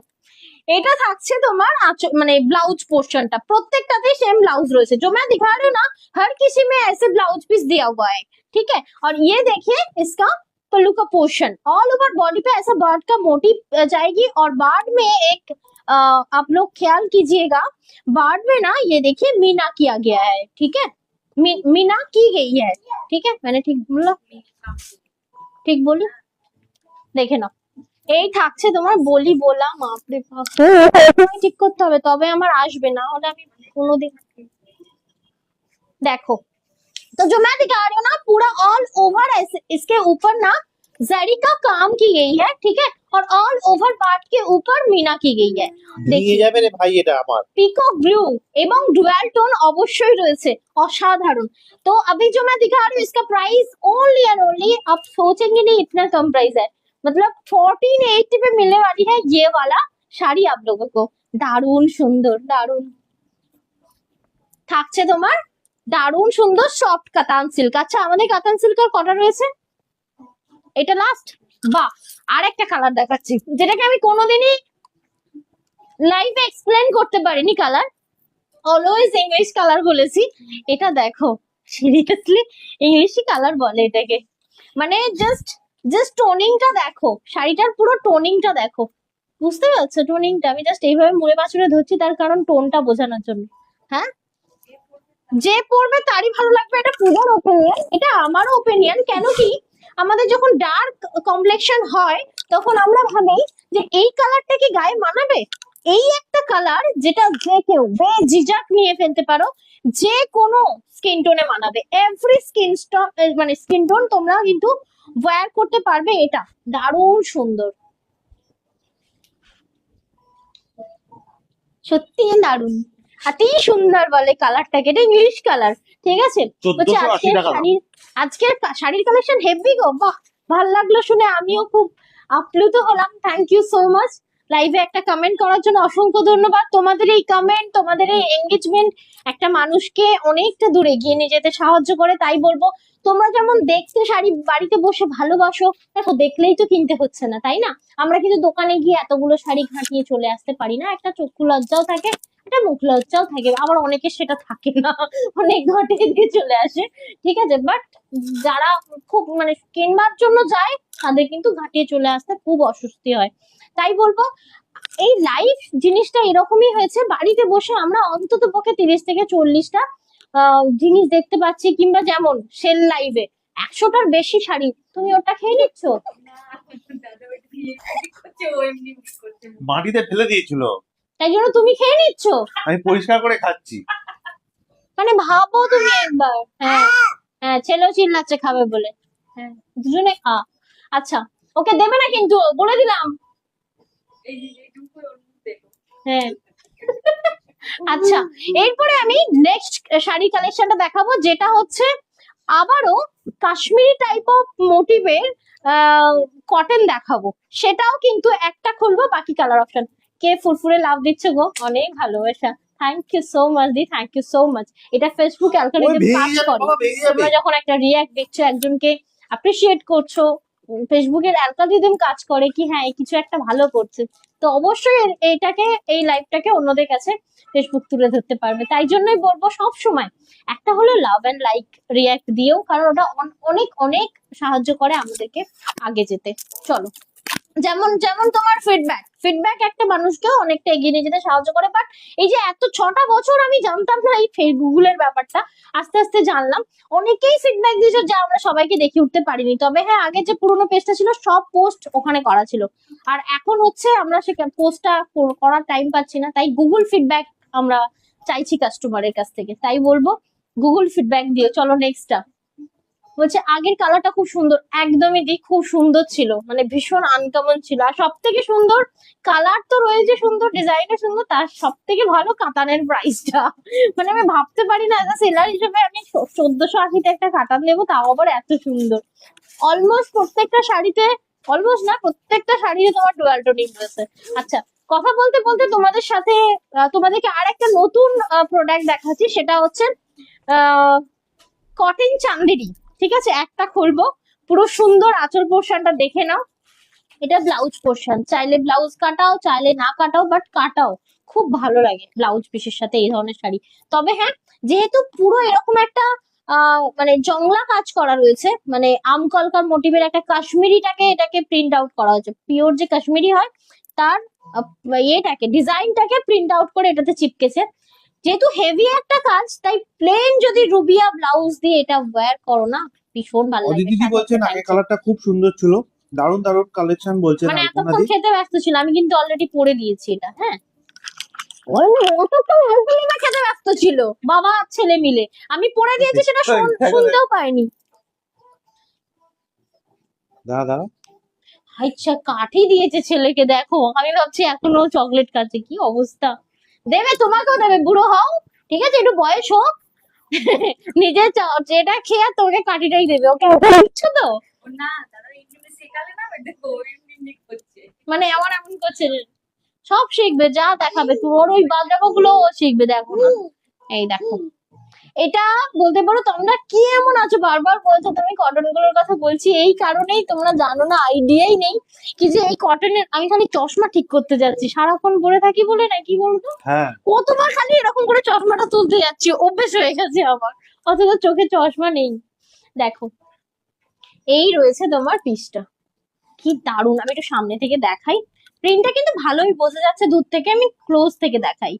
A: এটা থাকছে তোমার মানে ब्लाउज पोर्शनটা প্রত্যেকটাতেই सेम ब्लाउज রয়েছে, जो मैं दिखा रही हूँ ना हर किसी में ऐसे ब्लाउज पीस दिया हुआ है, ठीक है। और ये देखिए इसका पल्लू का पोर्शन, ऑल ओवर बॉडी पे ऐसा बर्ड का मोटिव जाएगी। और बार्ड में एक आप लोग ख्याल कीजिएगा, बार्ड में ना ये देखिए मीना किया गया है, ठीक है, मीना की गई है, ठीक है, मैंने ठीक बोला, ঠিক বলি, দেখে নাও। এই থাকছে তোমার বলি বলা, বাপরে বাপ, ঠিক করতে হবে তবে আমার আসবে, না হলে আমি কোনোদিন। देखो तो जो मैं दिखा रही हूँ ना पूरा ऑल ओवर इसके ऊपर ना जरी का काम की गई है, ठीक है, और ऑल ओवर पार्ट के ऊपर मीना की गई है।
B: ভেঙে যাবে রে ভাই এটা আমার।
A: পিকক ব্লু এবং ডুয়াল টোন অবশ্যই রয়েছে, অসাধারণ। तो अभी जो मैं दिखा रही हूँ इसका प्राइस ओनली एंड ओनली, आप सोचेंगे नहीं इतना कम प्राइस है, मतलब 1480 पे मिलने वाली है ये वाला শাড়ি आप लोगों को। দারুণ সুন্দর, দারুণ থাকছে তোমার, দারুণ সুন্দর সফট কাতান সিল্ক। আচ্ছা আমাদের কাতান সিল্ক আর কটা রয়েছে, এটা লাস্ট। বাহ, আর একটা কালার দেখাচ্ছি যেটাকে আমি কোনোদিনই লাইভে এক্সপ্লেন করতে পারিনি, কালার অলওয়েজ ইংলিশ কালার বলেছি, এটা দেখো সিরিয়াসলি ইংলিশই কালার বলে এটাকে, মানে জাস্ট জাস্ট টোনিংটা দেখো, শাড়িটার পুরো টোনিংটা দেখো, বুঝতে পারছো টোনিংটা, আমি জাস্ট এইভাবে মুড়ে বাছুড়ে ধরছি তার কারণ টোনটা বোঝানোর জন্য। হ্যাঁ, যে পরবে তারই ভালো লাগবে, এটা পূজার ওপিনিয়ন, এটা আমারও ওপিনিয়ন। কেন কি আমাদের যখন ডার্ক কমপ্লেকশন হয় তখন আমরা ভাবি যে এই কালারটা কি গায়ে মানাবে, এই একটা কালার যেটা যে কেউ বেঝিঝাক নিয়ে ফেলতে পারো, যে কোনো স্কিন টোনে মানাবে, এভরি স্কিন টোন, মানে স্কিন টোন তোমরা কিন্তু ওয়্যার করতে পারবে। এটা দারুণ সুন্দর, সত্যি দারুণ, অতি সুন্দর বলে কালারটাকে, এটা ইংলিশ কালার, ঠিক আছে। হচ্ছে
B: 1480 টাকা দাম।
A: আজকের শাড়ির কালেকশন হেভি গো, বাহ ভালো লাগলো শুনে, আমিও খুব আপ্লুত হলাম। থ্যাংক ইউ সো মাচ, লাইভে একটা কমেন্ট করার জন্য অসংখ্য ধন্যবাদ। তোমাদের এই কমেন্ট, তোমাদের এই এঙ্গেজমেন্ট একটা মানুষকে অনেকটা দূরে এগিয়ে নিয়ে যেতে সাহায্য করে। তাই বলবো তোমরা যেমন দেখতে শাড়ি বাড়িতে বসে ভালোবাসো, দেখো দেখলেই তো কিনতে হচ্ছে না, তাই না? আমরা কিন্তু দোকানে গিয়ে এতগুলো শাড়ি ঘাঁটিয়ে চলে আসতে পারি না, একটা চক্ষু লজ্জাও থাকে, একটা মুখ লজ্জাও থাকে, আবার অনেকের সেটা থাকে না, অনেক ঘাঁটিয়ে দিয়ে চলে আসে, ঠিক আছে। বাট যারা খুব মানে কিনবার জন্য যায় তাদের কিন্তু ঘাঁটিয়ে চলে আসতে খুব অস্বস্তি হয়। তাই বলবো এই লাইভ জিনিসটা এরকমই হয়েছে, বাড়িতে বসে আমরা অন্তত পক্ষে 30 থেকে 40টা জিনিস দেখতে পাচ্ছি, কিংবা যেমন সেল লাইভে 100টার বেশি শাড়ি, তুমি ওটা খেয়ে নিচ্ছ,
B: মাটিতে ফেলে দিয়েছিল,
A: তাই জন্য তুমি খেয়ে নিচ্ছ,
B: আমি পরিষ্কার করে খাচ্ছি।
A: মানে ভাবো তুমি একবার। হ্যাঁ হ্যাঁ, ছেলেও চিল্লাচ্ছে খাবে বলে, হ্যাঁ দুজনে খা। আচ্ছা ওকে দেবে না কিন্তু, বলে দিলাম। হ্যাঁ আচ্ছা, এরপরে আমি নেক্সট শাড়ি কালেকশনটা দেখাবো, যেটা হচ্ছে আবারও কাশ্মীরি টাইপ অফ মোটিভের কটন দেখাবো, সেটাও কিন্তু একটা খুলবো, বাকি কালার অপশন। কে ফুরফুরে লাভ দিচ্ছে গো, অনেক ভালোবাসা, থ্যাংক ইউ সো মাচ দি, থ্যাংক ইউ সো মাচ। এটা ফেসবুক অ্যালগরিদম কাজ করে, তোমরা যখন একটা রিয়্যাক্ট দেখছো, একজনকে অ্যাপ্রিসিয়েট করছো, ফেসবুকের অ্যালগরিদম কাজ করে কি হ্যাঁ কিছু একটা ভালো করছে, তো অবশ্যই এইটাকে, এই লাইভটাকে অন্যদের কাছে ফেসবুক তুলে ধরতে পারবে। তাই জন্যই বলবো সব সময় একটা হলো লাভ এন্ড লাইক রিয়াক্ট দিও, কারণ ওটা অনেক অনেক সাহায্য করে আমাদেরকে আগে যেতে। চলো, যেমন যেমন তোমার ফিডব্যাক একটা মানুষকে অনেকটা এগিয়ে নিয়ে যেতে সাহায্য করে। বাট এই যে এত 6টা বছর আমি জানতাম না এই গুগলের ব্যাপারটা, আস্তে আস্তে জানলাম। অনেকেই ফিডব্যাক দিয়েছে যা আমরা সবাইকে দেখে উঠতে পারিনি, তবে হ্যাঁ আগে যে পুরোনো পেজটা ছিল সব পোস্ট ওখানে করা ছিল, আর এখন হচ্ছে আমরা সে পোস্টটা করার টাইম পাচ্ছি না, তাই গুগল ফিডব্যাক আমরা চাইছি কাস্টমারের কাছ থেকে। তাই বলবো গুগল ফিডব্যাক দিও। চলো নেক্সটটা বলছে, আগের কালারটা খুব সুন্দর, একদমই দি খুব সুন্দর ছিল, মানে ভীষণ আনকমন ছিল। আর সব থেকে সুন্দর কালার তো রয়েছে, সুন্দর ডিজাইনও সুন্দর, তার সব থেকে ভালো কাতানের প্রাইসটা, মানে আমি ভাবতে পারি না সেলার হিসেবে আমি 1480 একটা কাতান নেবো, তাও আবার এত সুন্দর। অলমোস্ট প্রত্যেকটা শাড়িতে, অলমোস্ট না প্রত্যেকটা শাড়িতে তোমার ডুয়াল টোনিং রয়েছে। আচ্ছা কথা বলতে বলতে তোমাদের সাথে তোমাদেরকে আর একটা নতুন প্রোডাক্ট দেখাচ্ছি, সেটা হচ্ছে কটন চান্দেরি। ঠিক আছে, একটা খুলবো, পুরো সুন্দর আঁচল পোর্শনটা দেখে নাও। এটা ব্লাউজ পোর্শন, চাইলে ব্লাউজ কাটাও, চাইলে না কাটাও, বাট কাটাও, খুব ভালো লাগে ব্লাউজ পিসের সাথে এই ধরনের শাড়ি। তবে হ্যাঁ, যেহেতু পুরো এরকম একটা মানে জংলা কাজ করা রয়েছে, মানে আমকলকার মোটিভের একটা কাশ্মীরিটাকে এটাকে প্রিন্ট আউট করা হয়েছে, পিওর যে কাশ্মীরি হয় তার ইয়েটাকে ডিজাইনটাকে প্রিন্ট আউট করে এটাতে চিপকেছে। যেহেতু হেভি একটা কাজ, তাই প্লেন যদি রুবিয়া ব্লাউজ দিয়ে এটা ওয়্যার করো না, ভীষণ ভালো লাগে।
B: অদিতিদি বলছেন আগে কালারটা খুব সুন্দর ছিল, দারুণ দারুণ কালেকশন বলছেন
A: মানে
B: আলপনা
A: এতক্ষণ
B: দি।
A: খেতে ব্যস্ত ছিল, আমি কিন্তু অলরেডি পরে দিয়েছি এটা। হ্যাঁ, ওই অতক্ষণ আলপনা খেতে ব্যস্ত ছিল বাবা আর ছেলে মিলে, আমি পরে দিয়েছি সেটা শুনতেও পাইনি।
B: দাদা
A: আচ্ছা, কাঠি দিয়েছে ছেলেকে, দেখো আমি ভাবছি এখনো চকলেট খাচ্ছে, কি অবস্থা। দেবে, তোমাকেও দেবে, বুড়ো হও, ঠিক আছে, একটু বয়স হোক, নিজে যেটা খেয়ে তোমাকে কাঠিটাই দেবে। ওকে দিচ্ছ তো?
C: না তারা এমনি শেখালে না, দেখো এমনি করছে।
A: মানে এমন এমন করছে, সব শিখবে, যা দেখাবে তোর ওই বাদরামো গুলো ও শিখবে, দেখো না। এই দেখো, এটা বলতে পারো তোমরা কি এমন আছো, বারবার বলছো তুমি কটন গুলোর কথা, বলছি এই কারণেই তোমরা জানো না, আইডিয়াই নেই কি যে এই কটনের। আমি খালি চশমা ঠিক করতে যাচ্ছি, সারাক্ষণ পরে থাকি বলে না, কি বলতো,
B: হ্যাঁ
A: কতবার খালি এরকম করে চশমাটা তুলতে যাচ্ছি, অভ্যেস হয়ে গেছে আমার, অথচ চোখে চশমা নেই। দেখো, এই রয়েছে তোমার পিসটা, কি দারুণ। আমি একটু সামনে থেকে দেখাই, প্রিন্টটা কিন্তু ভালোই বোঝা যাচ্ছে দূর থেকে, আমি ক্লোজ থেকে দেখাই।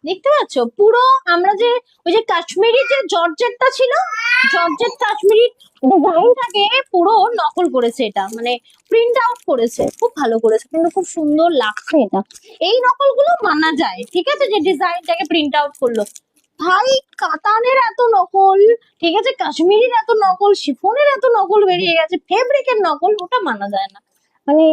A: দেখতে পাচ্ছ পুরো আমরা যে ওই যে কাশ্মীরি যে জর্জেটটা ছিল, জর্জেট কাশ্মীরি ডিজাইনটাকে পুরো নকল করেছে এটা, মানে প্রিন্ট আউট করেছে, খুব ভালো করেছে, কিন্তু খুব সুন্দর লাগছে এটা। এই নকলগুলো মানা যায়, ঠিক আছে, যে ডিজাইনটাকে প্রিন্ট আউট করলো। ভাই, কাতানের এত নকল, ঠিক আছে, কাশ্মীরির এত নকল, শিফনের এত নকল বেরিয়ে গেছে, ফেব্রিকের নকল, ওটা মানা যায় না। মানে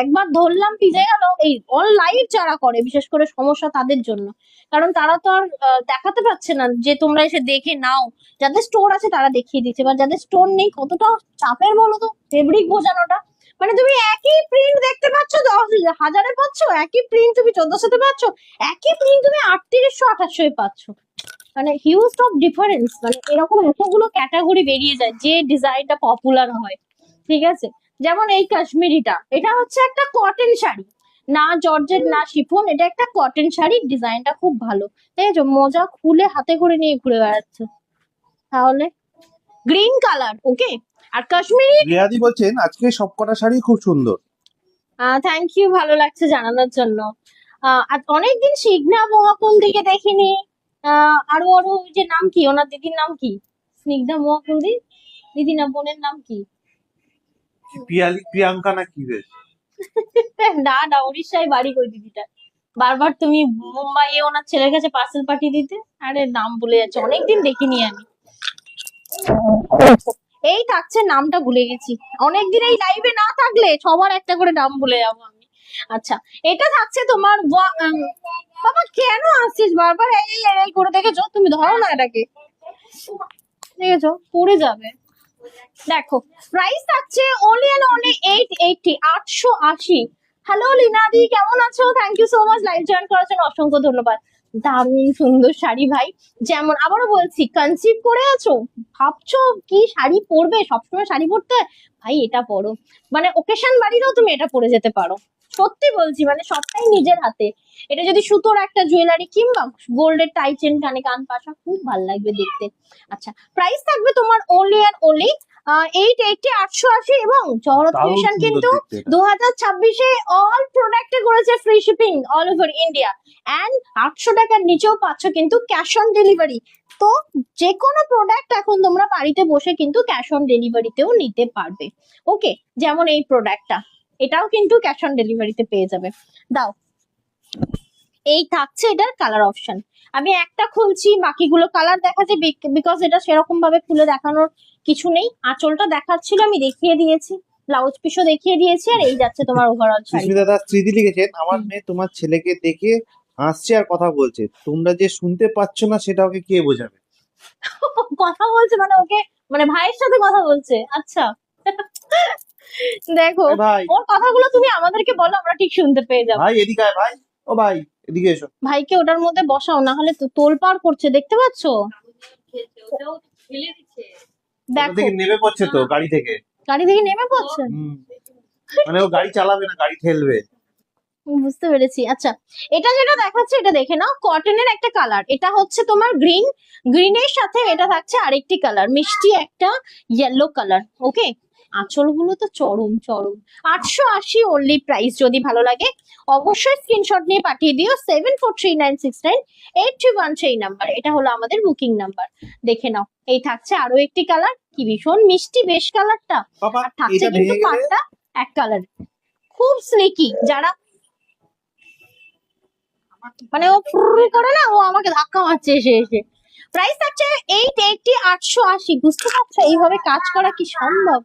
A: একবার ধরলাম পিজে গেল। এই অনলাইন যারা করে, বিশেষ করে সমস্যা তাদের জন্য, কারণ তারা তো আর দেখাতে পারছে না যে তোমরা এসে দেখে নাও। যাদের স্টোর আছে তারা দেখিয়ে দিচ্ছে, বা যাদের স্টোর নেই, কতটা চাপের বলো তো ফেব্রিক বোঝানোটা। মানে তুমি একই প্রিন্ট দেখতে পাচ্ছ 10,000-এ পাচ্ছ, একই প্রিন্ট তুমি 1400-তে পাচ্ছ, একই প্রিন্ট তুমি 3800-2800-এ পাচ্ছ, মানে হিউজ অফ ডিফারেন্স। মানে এরকম এতগুলো ক্যাটাগরি বেরিয়ে যায় যে ডিজাইনটা পপুলার হয়, ঠিক আছে। যেমন এই কাশ্মীরিটা, এটা হচ্ছে একটা কটন শাড়ি, না জর্জেট না শিফন, এটা একটা কটন শাড়ি, ডিজাইনটা খুব ভালো, তাই তো মোজা খুলে হাতে করে নিয়ে ঘুরে বেড়াচ্ছে। তাহলে গ্রিন কালার, ওকে। আর কাশ্মীরি,
B: রিয়াদি বলছেন আজকে সবকটা শাড়ি খুব সুন্দর।
A: থ্যাংক ইউ, ভালো লাগছে জানানোর জন্য। আর অনেকদিন সিগনা মহাকুল দিকে দেখিনি। আরো আরো ওই যে নাম কি, ওনার দিদির নাম কি, স্নিগ্ধা মহাকুল দিদি না বোনের নাম কি?
B: প্রিয়াঙ্কা না কি বেশ।
A: না না, উড়িষ্যায় বাড়ি কই দিদিটা, বারবার তুমি মুম্বাইয়ে ওনার ছেলের কাছে পার্সেল পাঠিয়ে দিতে। আরে নাম ভুলে যাচ্ছে, অনেকদিন দেখিনি আমি। এই থাকছে, নামটা ভুলে গেছি, অনেকদিন এই লাইভে না থাকলে সবার একটা করে নাম ভুলে যাবো আমি। আচ্ছা, এটা থাকছে তোমার বাবা কেন আসছিস বারবার, এই এই এই করে, দেখেছো তুমি, ধরো না এটাকে, দেখেছো পড়ে যাবে। দেখো, প্রাইস থাকছে অনলি এন্ড অনলি 880, 880। হ্যালো লিনাদি, কেমন আছো? Thank you so much live join করার জন্য, অসংখ্য ধন্যবাদ। দারুণ সুন্দর শাড়ি ভাই, যেমন আবারও বলছি, কনসিভ করে আছো, ভাবছো কি শাড়ি পরবে, সবসময় শাড়ি পরতে হয়, ভাই এটা পরো, মানে ওকেশন বাড়িতেও তুমি এটা পরে যেতে পারো, সত্যি বলছি, মানে সবটাই নিজের হাতে। এটা যদি সুতোর একটা জুয়েলারি কিংবা গোল্ডের টাই চেন, কানে কান পাশা, খুব ভালো লাগবে দেখতে। আচ্ছা, প্রাইস থাকবে তোমার অনলি অ্যান্ড অনলি 880, 880, এবং জহরত
B: দারুণ
A: ক্রিয়েশন
B: সুন্দর
A: কিন্তু
B: দেখতে এটা।
A: 2026-এ অল প্রোডাক্টে করেছে free shipping all over India, and 800 টাকার নিচেও পাচ্ছ কিন্তু ক্যাশ অন ডেলিভারি। তো যে কোনো প্রোডাক্ট এখন তোমরা বাড়িতে বসে কিন্তু ক্যাশ অন ডেলিভারিতেও নিতে পারবে, ওকে। যেমন এই প্রোডাক্টটা, এটাও কিন্তু ক্যাশ অন ডেলিভারিতে পেয়ে যাবে। দাও, এই থাকছে এটার কালার অপশন। আমি একটা খুলছি, বাকিগুলো কালার দেখাচ্ছে, বিকজ এটা সেরকম ভাবে খুলে দেখানোর কিছু নেই। আঁচলটা দেখাচ্ছিল, আমি দেখিয়ে দিয়েছি, ব্লাউজ পিসও দেখিয়ে দিয়েছি, আর এই যাচ্ছে তোমার ওভারঅল শাড়ি।
B: সুস্মিতা দাস স্মৃতি লিখেছেন আমার মেয়ে তোমার ছেলেকে দেখে হাসছে আর কথা বলছে, তোমরা যে শুনতে পাচ্ছ না সেটা ওকে কে বোঝাবে।
A: কথা বলছে মানে ওকে, মানে ভাইয়ের সাথে কথা বলছে, আচ্ছা। দেখো
B: এ ভাই
A: ওর কথাগুলো তুমি আমাদেরকে বলো, আমরা ঠিক শুনতে পেয়ে যাবো।
B: ভাই এদিকে আয় ভাই, ও ভাই এদিকে এসো।
A: ভাইকে ওটার মধ্যে বসাও, না হলে তো তোলপাড় করছে, দেখতে পাচ্ছো?
C: খেলছে, ওটাও তো ফেলে দিচ্ছে।
B: ওটা
A: দেখো
B: থেকে নেমে পড়ছে তো গাড়ি থেকে।
A: গাড়ি থেকে নেমে পড়ছে।
B: হুম, মানে ও গাড়ি চালাবে না, গাড়ি ঠেলবে।
A: বুঝতে পেরেছি। আচ্ছা, এটা যেটা দেখাচ্ছে এটা দেখে নাও, কটনের একটা কালার, এটা হচ্ছে তোমার গ্রিন, গ্রিনের সাথে এটা থাকছে আরেকটি কালার, মিষ্টি একটা ইয়েলো কালার। ওকে, আঁচলগুলো তো চরম চরম। 880 অনলি প্রাইস। যদি ভালো লাগে অবশ্যই স্ক্রিনশট নিয়ে পাঠিয়ে দিও 7439698313 এই নাম্বার। এটা হলো আমাদের বুকিং নাম্বার। দেখে নাও, এই থাকছে আরো একটি কালার, কি ভীষণ মিষ্টি বেশ কালারটা।
B: বাবা
A: আর থাকছে
B: এটা
A: কিন্তু
B: ভেঙে গেলে
A: পাটটা এক কালার, খুব স্লিকি। যারা মানে ও ফুর করে না, ও আমাকে ধাক্কা মারছে এসে এসে। প্রাইস থাকছে 880। বুঝতে পারছো এইভাবে কাজ করা কি সম্ভব?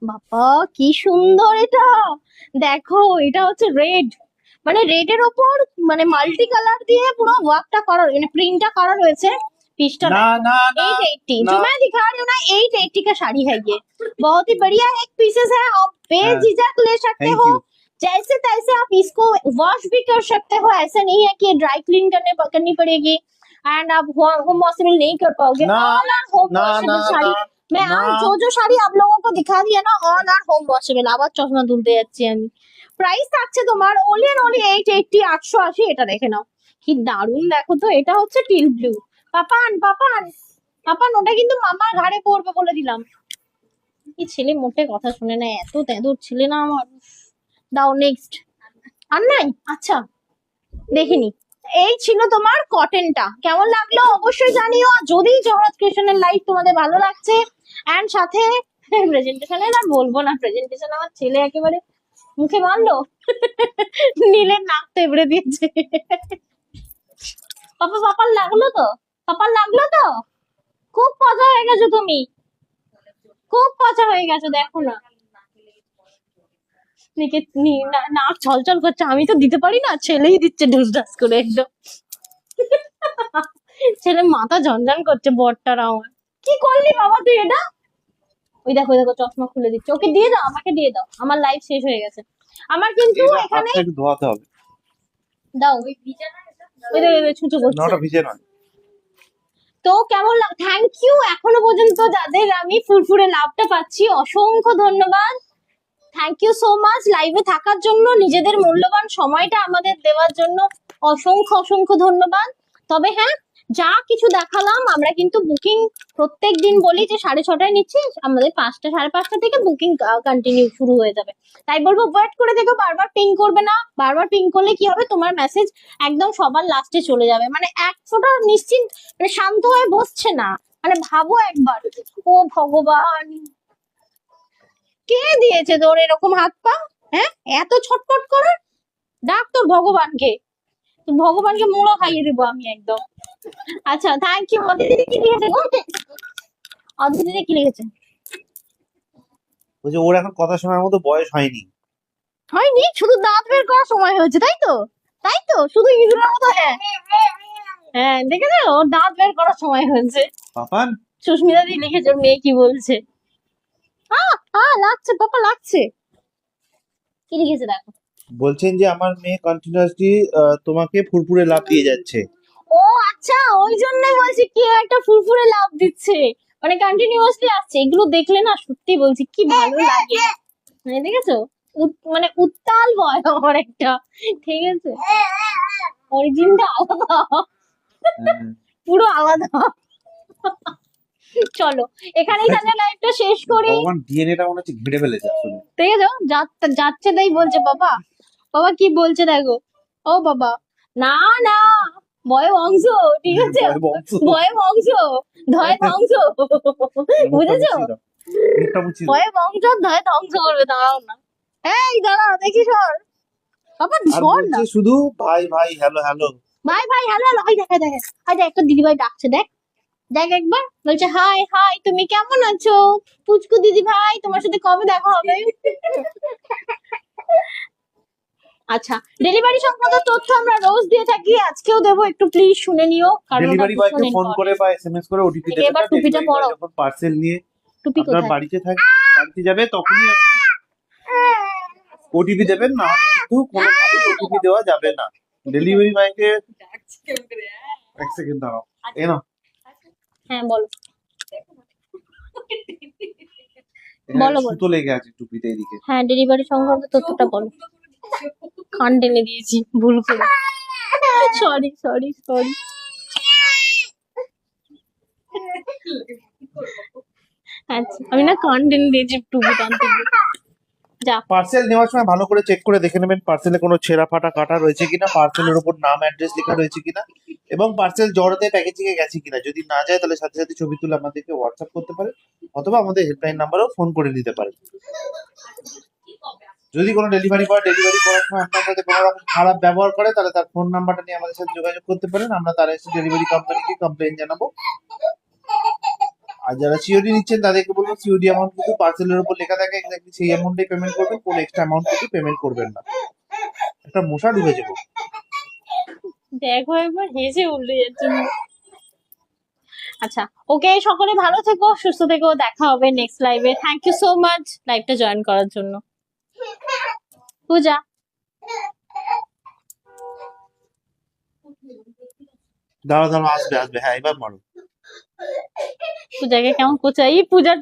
A: বাবা কি সুন্দর এটা, দেখো এটা হচ্ছে রেড, মানে রেড এর ওপর মানে মাল্টি কালার দিয়ে পুরো ওয়ার্কটা করা, মানে প্রিন্টটা করা রয়েছে। পিসটা
B: না না না
A: 880
B: না।
A: जो मैं दिखा रही हूँ ना, 880 का साड़ी है ये। बहुत ही बढ़िया एक पीसेस है, आप बेझिझक ले सकते
B: थैंक
A: हो,
B: यू।
A: जैसे तैसे आप इसको वॉश भी कर सकते हो। ऐसा नहीं है कि ड्राई क्लीन करनी पड़ेगी एंड आप होम वॉशेबल नहीं कर पाओगे।
B: ना,
A: ऑल आर होम
B: ना ना
A: वॉशेबल साड़ी।
B: ना
A: मैं
B: ना।
A: आज जो जो শাড়ি आप लोगों को दिखा दिया ना, ऑल आर होम वॉशेबल। আবার চশমা তুলতে যাচ্ছি আমি। প্রাইস থাকছে তোমার only and only 880, 880। এটা দেখে নাও কি দারুণ, দেখো তো এটা হচ্ছে টিল ব্লু। পাপান পাপান পাপান, ওটা কিন্তু মামার ঘাড়ে পড়বে বলে দিলাম। কি ছেলে মোটে কথা শুনে না, এত তেঁদুর ছেলে না আমার। দাও নেক্সট। আর নাই? আচ্ছা দেখিনি। এই ছিল তোমার কটনটা, কেমন লাগলো অবশ্যই জানিও। আর যদি জহরত ক্রিয়েশনের লাইভ তোমাদের ভালো লাগছে এন্ড সাথে প্রেজেন্টেশনের আর বলবো না, প্রেজেন্টেশন আমার ছেলে একেবারে মুখে মারলো, নীলের নাক তেবড়ে দিয়েছে। পাপার লাগলো তো? পাপার লাগলো তো? খুব পচা হয়ে গেছো তুমি, খুব পচা হয়ে গেছো, দেখো না নাক ছলছল করছে। আমি তো দিতে পারি না, ছেলেই দিচ্ছে ঢুস ঢাস করে একদম। ছেলে মাথা ঝনঝন করছে বরটার আমার। কি করলি বাবা তুই এটা? ওই দেখো ওই দেখো চশমা খুলে দিচ্ছে। ওকে দিয়ে দাও, আমাকে দিয়ে দাও, আমার লাইফ শেষ হয়ে গেছে। আমার কিন্তু
B: এটা
A: এখানে
B: হাতটা একটু ধোয়াতে হবে।
A: দাও,
C: ওই ভিজা না এটা?
A: ওই দেখো ছুঁচো
B: না
A: করছে।
B: ওটা ভিজে নয়।
A: তো কেমন থ্যাংক ইউ এখনো পর্যন্ত যাদের আমি ফুরফুরে লাভটা পাচ্ছি, অসংখ্য ধন্যবাদ। থ্যাংক ইউ সো মাচ লাইভে থাকার জন্য, নিজেদের মূল্যবান সময়টা আমাদের দেওয়ার জন্য অসংখ্য অসংখ্য ধন্যবাদ। তবে হ্যাঁ, যা কিছু দেখালাম আমরা কিন্তু বুকিং প্রত্যেক দিন বলি যে 6:30টায় নিচ্ছি, আমাদের 5টা 5:30টা থেকে বুকিং কন্টিনিউ শুরু হয়ে যাবে। তাই বলবো ওয়েট করে দেখো, বারবার পিং করবে না। বারবার পিং করলে কি হবে, তোমার মেসেজ একদম সবার লাস্টে চলে যাবে। মানে এক ফোঁটা নিশ্চিন্ত মানে শান্ত হয়ে বসছে না। মানে ভাবো একবার, ও ভগবান কে দিয়েছে তোর এরকম হাত পা? হ্যাঁ, এত ছটফট করে ডাক তোর ভগবানকে, তোর ভগবানকে মুড়ো খাইয়ে দেবো আমি একদম। আচ্ছা থ্যাংক ইউ। অদিতি কি লিখেছে গো? অদিতি কি লিখেছে?
B: বলছে ওর এখন কথা শোনার মতো বয়স হয়নি।
A: হয়নি, শুধু দাঁত বের করার সময় হয়েছে, তাই তো? তাই তো, শুধু ইঁদুরের মতো। হ্যাঁ হ্যাঁ, দেখেছো ওর দাঁত বের করার সময় হয়েছে।
B: পাপান
A: সুস্মিতা দি লিখেছে ওর মেয়ে কি বলছে। লাগছে পাপা লাগছে। কি লিখেছে দেখো।
B: বলছেন যে আমার মেয়ে কন্টিনিউয়াসলি তোমাকে ফুরফুরে লাভ দিয়ে যাচ্ছে।
A: ও আচ্ছা, ওই জন্যই বলছি কে একটা ফুরফুরে লাভ দিচ্ছে, মানে কন্টিনিউয়াসলি আসছে। এগুলো দেখলে না সত্যি বলছি কি ভালো লাগে। মানে দেখেছো মানে উত্তাল বয় আমার একটা, ঠিক আছে? অরিজিনটা আলাদা, পুরো আলাদা। চলো এখানেই তাহলে লাইভটা শেষ করি।
B: ভগবান ডিএনএটা মনে হচ্ছে ঘিরে ফেলেছে আসলে।
A: দেখেছো যাচ্ছে তাই বলছে। বাবা বাবা কি বলছে দেখো। ও বাবা না না, বয় বংশ, ঠিক আছে? বয় বংশ, ধয় ধ্বংস, বুঝেছো?
B: মুখটা মুছি দাও।
A: বয় বংশ ধয় ধ্বংস করবে, দাঁড়াও না। এই দাঁড়াও দেখি সর বাবা,
B: আর
A: সর না।
B: বলছে শুধু ভাই ভাই হ্যালো হ্যালো।
A: ভাই ভাই হ্যালো হ্যালো, ওই দেখা দেখা ওই দেখ একটা দিদি ভাই ডাকছে, দেখ দেখ একবার, বলছে হাই হাই তুমি কেমন আছো পুচকু দিদি ভাই, তোমার সাথে কবে দেখা হবে? আচ্ছা, ডেলিভারি সংক্রান্ত তথ্য আমরা রোজ দিয়ে থাকি, আজকেও দেবো, একটু প্লিজ শুনে নিও কারণ
B: ডেলিভারি বয়কে ফোন করে বা এসএমএস করে ওটিপি দেবেন।
A: এবার টুপিটা পরো।
B: যখন পার্সেল নিয়ে
A: টুপি
B: আপনার
A: কোথায়?
B: বাড়িতে থাকে দেখতে যাবে তখনই আপনি ওটিপি দেবেন, না হলে কিন্তু কোনোভাবে ওটিপি দেওয়া যাবে না। ডেলিভারি বয়কে
C: ডাকছি কেমন করে, হ্যাঁ।
B: এক সেকেন্ড দাঁড়াও, এ না
A: হ্যাঁ বলো
B: এখানে
A: বলো, বলো।
B: সুতো লেগে আছে টুপিতে এদিকে।
A: হ্যাঁ ডেলিভারি সংক্রান্ত তথ্যটা বলো। কান টেনে দিয়েছি ভুল করে, সরি সরি সরি। আচ্ছা আমি না কান টেনে দিয়েছি টুপি টানতে গিয়ে। যা।
B: পার্সেল নেওয়ার সময় ভালো করে চেক করে দেখে নেবেন পার্সেলে কোনো ছেঁড়া ফাটা কাটা রয়েছে কিনা, পার্সেলের উপর নাম অ্যাড্রেস লেখা রয়েছে কিনা, এবং পার্সেল জড়তে প্যাকেজিং এ গেছে কিনা। যদি না যায় তাহলে সাথে সাথে ছবি তুলে আমাদেরকে হোয়াটসঅ্যাপ করতে পারেন, অথবা আমাদের হেল্পলাইন নাম্বারেও ফোন করে নিতে পারেন। যদি কোনো ডেলিভারি বয় ডেলিভারি করার সময় আপনার সাথে কোনো রকম খারাপ ব্যবহার করে, তাহলে তার ফোন নাম্বারটা নিয়ে আমাদের সাথে যোগাযোগ করতে পারেন, আমরা তার এসে ডেলিভারি কোম্পানিকে কমপ্লেন জানাবো। আর যারা সিওডি নিচ্ছেন তাদেরকে বলবো সিওডি অ্যামাউন্ট কিন্তু পার্সেলের উপর লেখা থাকে এক্স্যাক্টলি সেই অ্যামাউন্টে পেমেন্ট করবেন, কোনো এক্সট্রা অ্যামাউন্ট কিন্তু পেমেন্ট করবেন না। একটা মশা ঢুকেছে গো।
A: দেখো একবার হেসে উল্টে যাচ্ছে মুখ। আচ্ছা ওকে, সকলে ভালো থেকো, সুস্থ থেকো, দেখা হবে নেক্সট লাইভে। থ্যাংক ইউ সো মাচ লাইভটা জয়েন করার জন্য। পূজা
B: দাঁড়া দাঁড়া, আসবে আসবে, হ্যাঁ এবার মারো।
A: পূজাকে কেমন কোচাই পূজার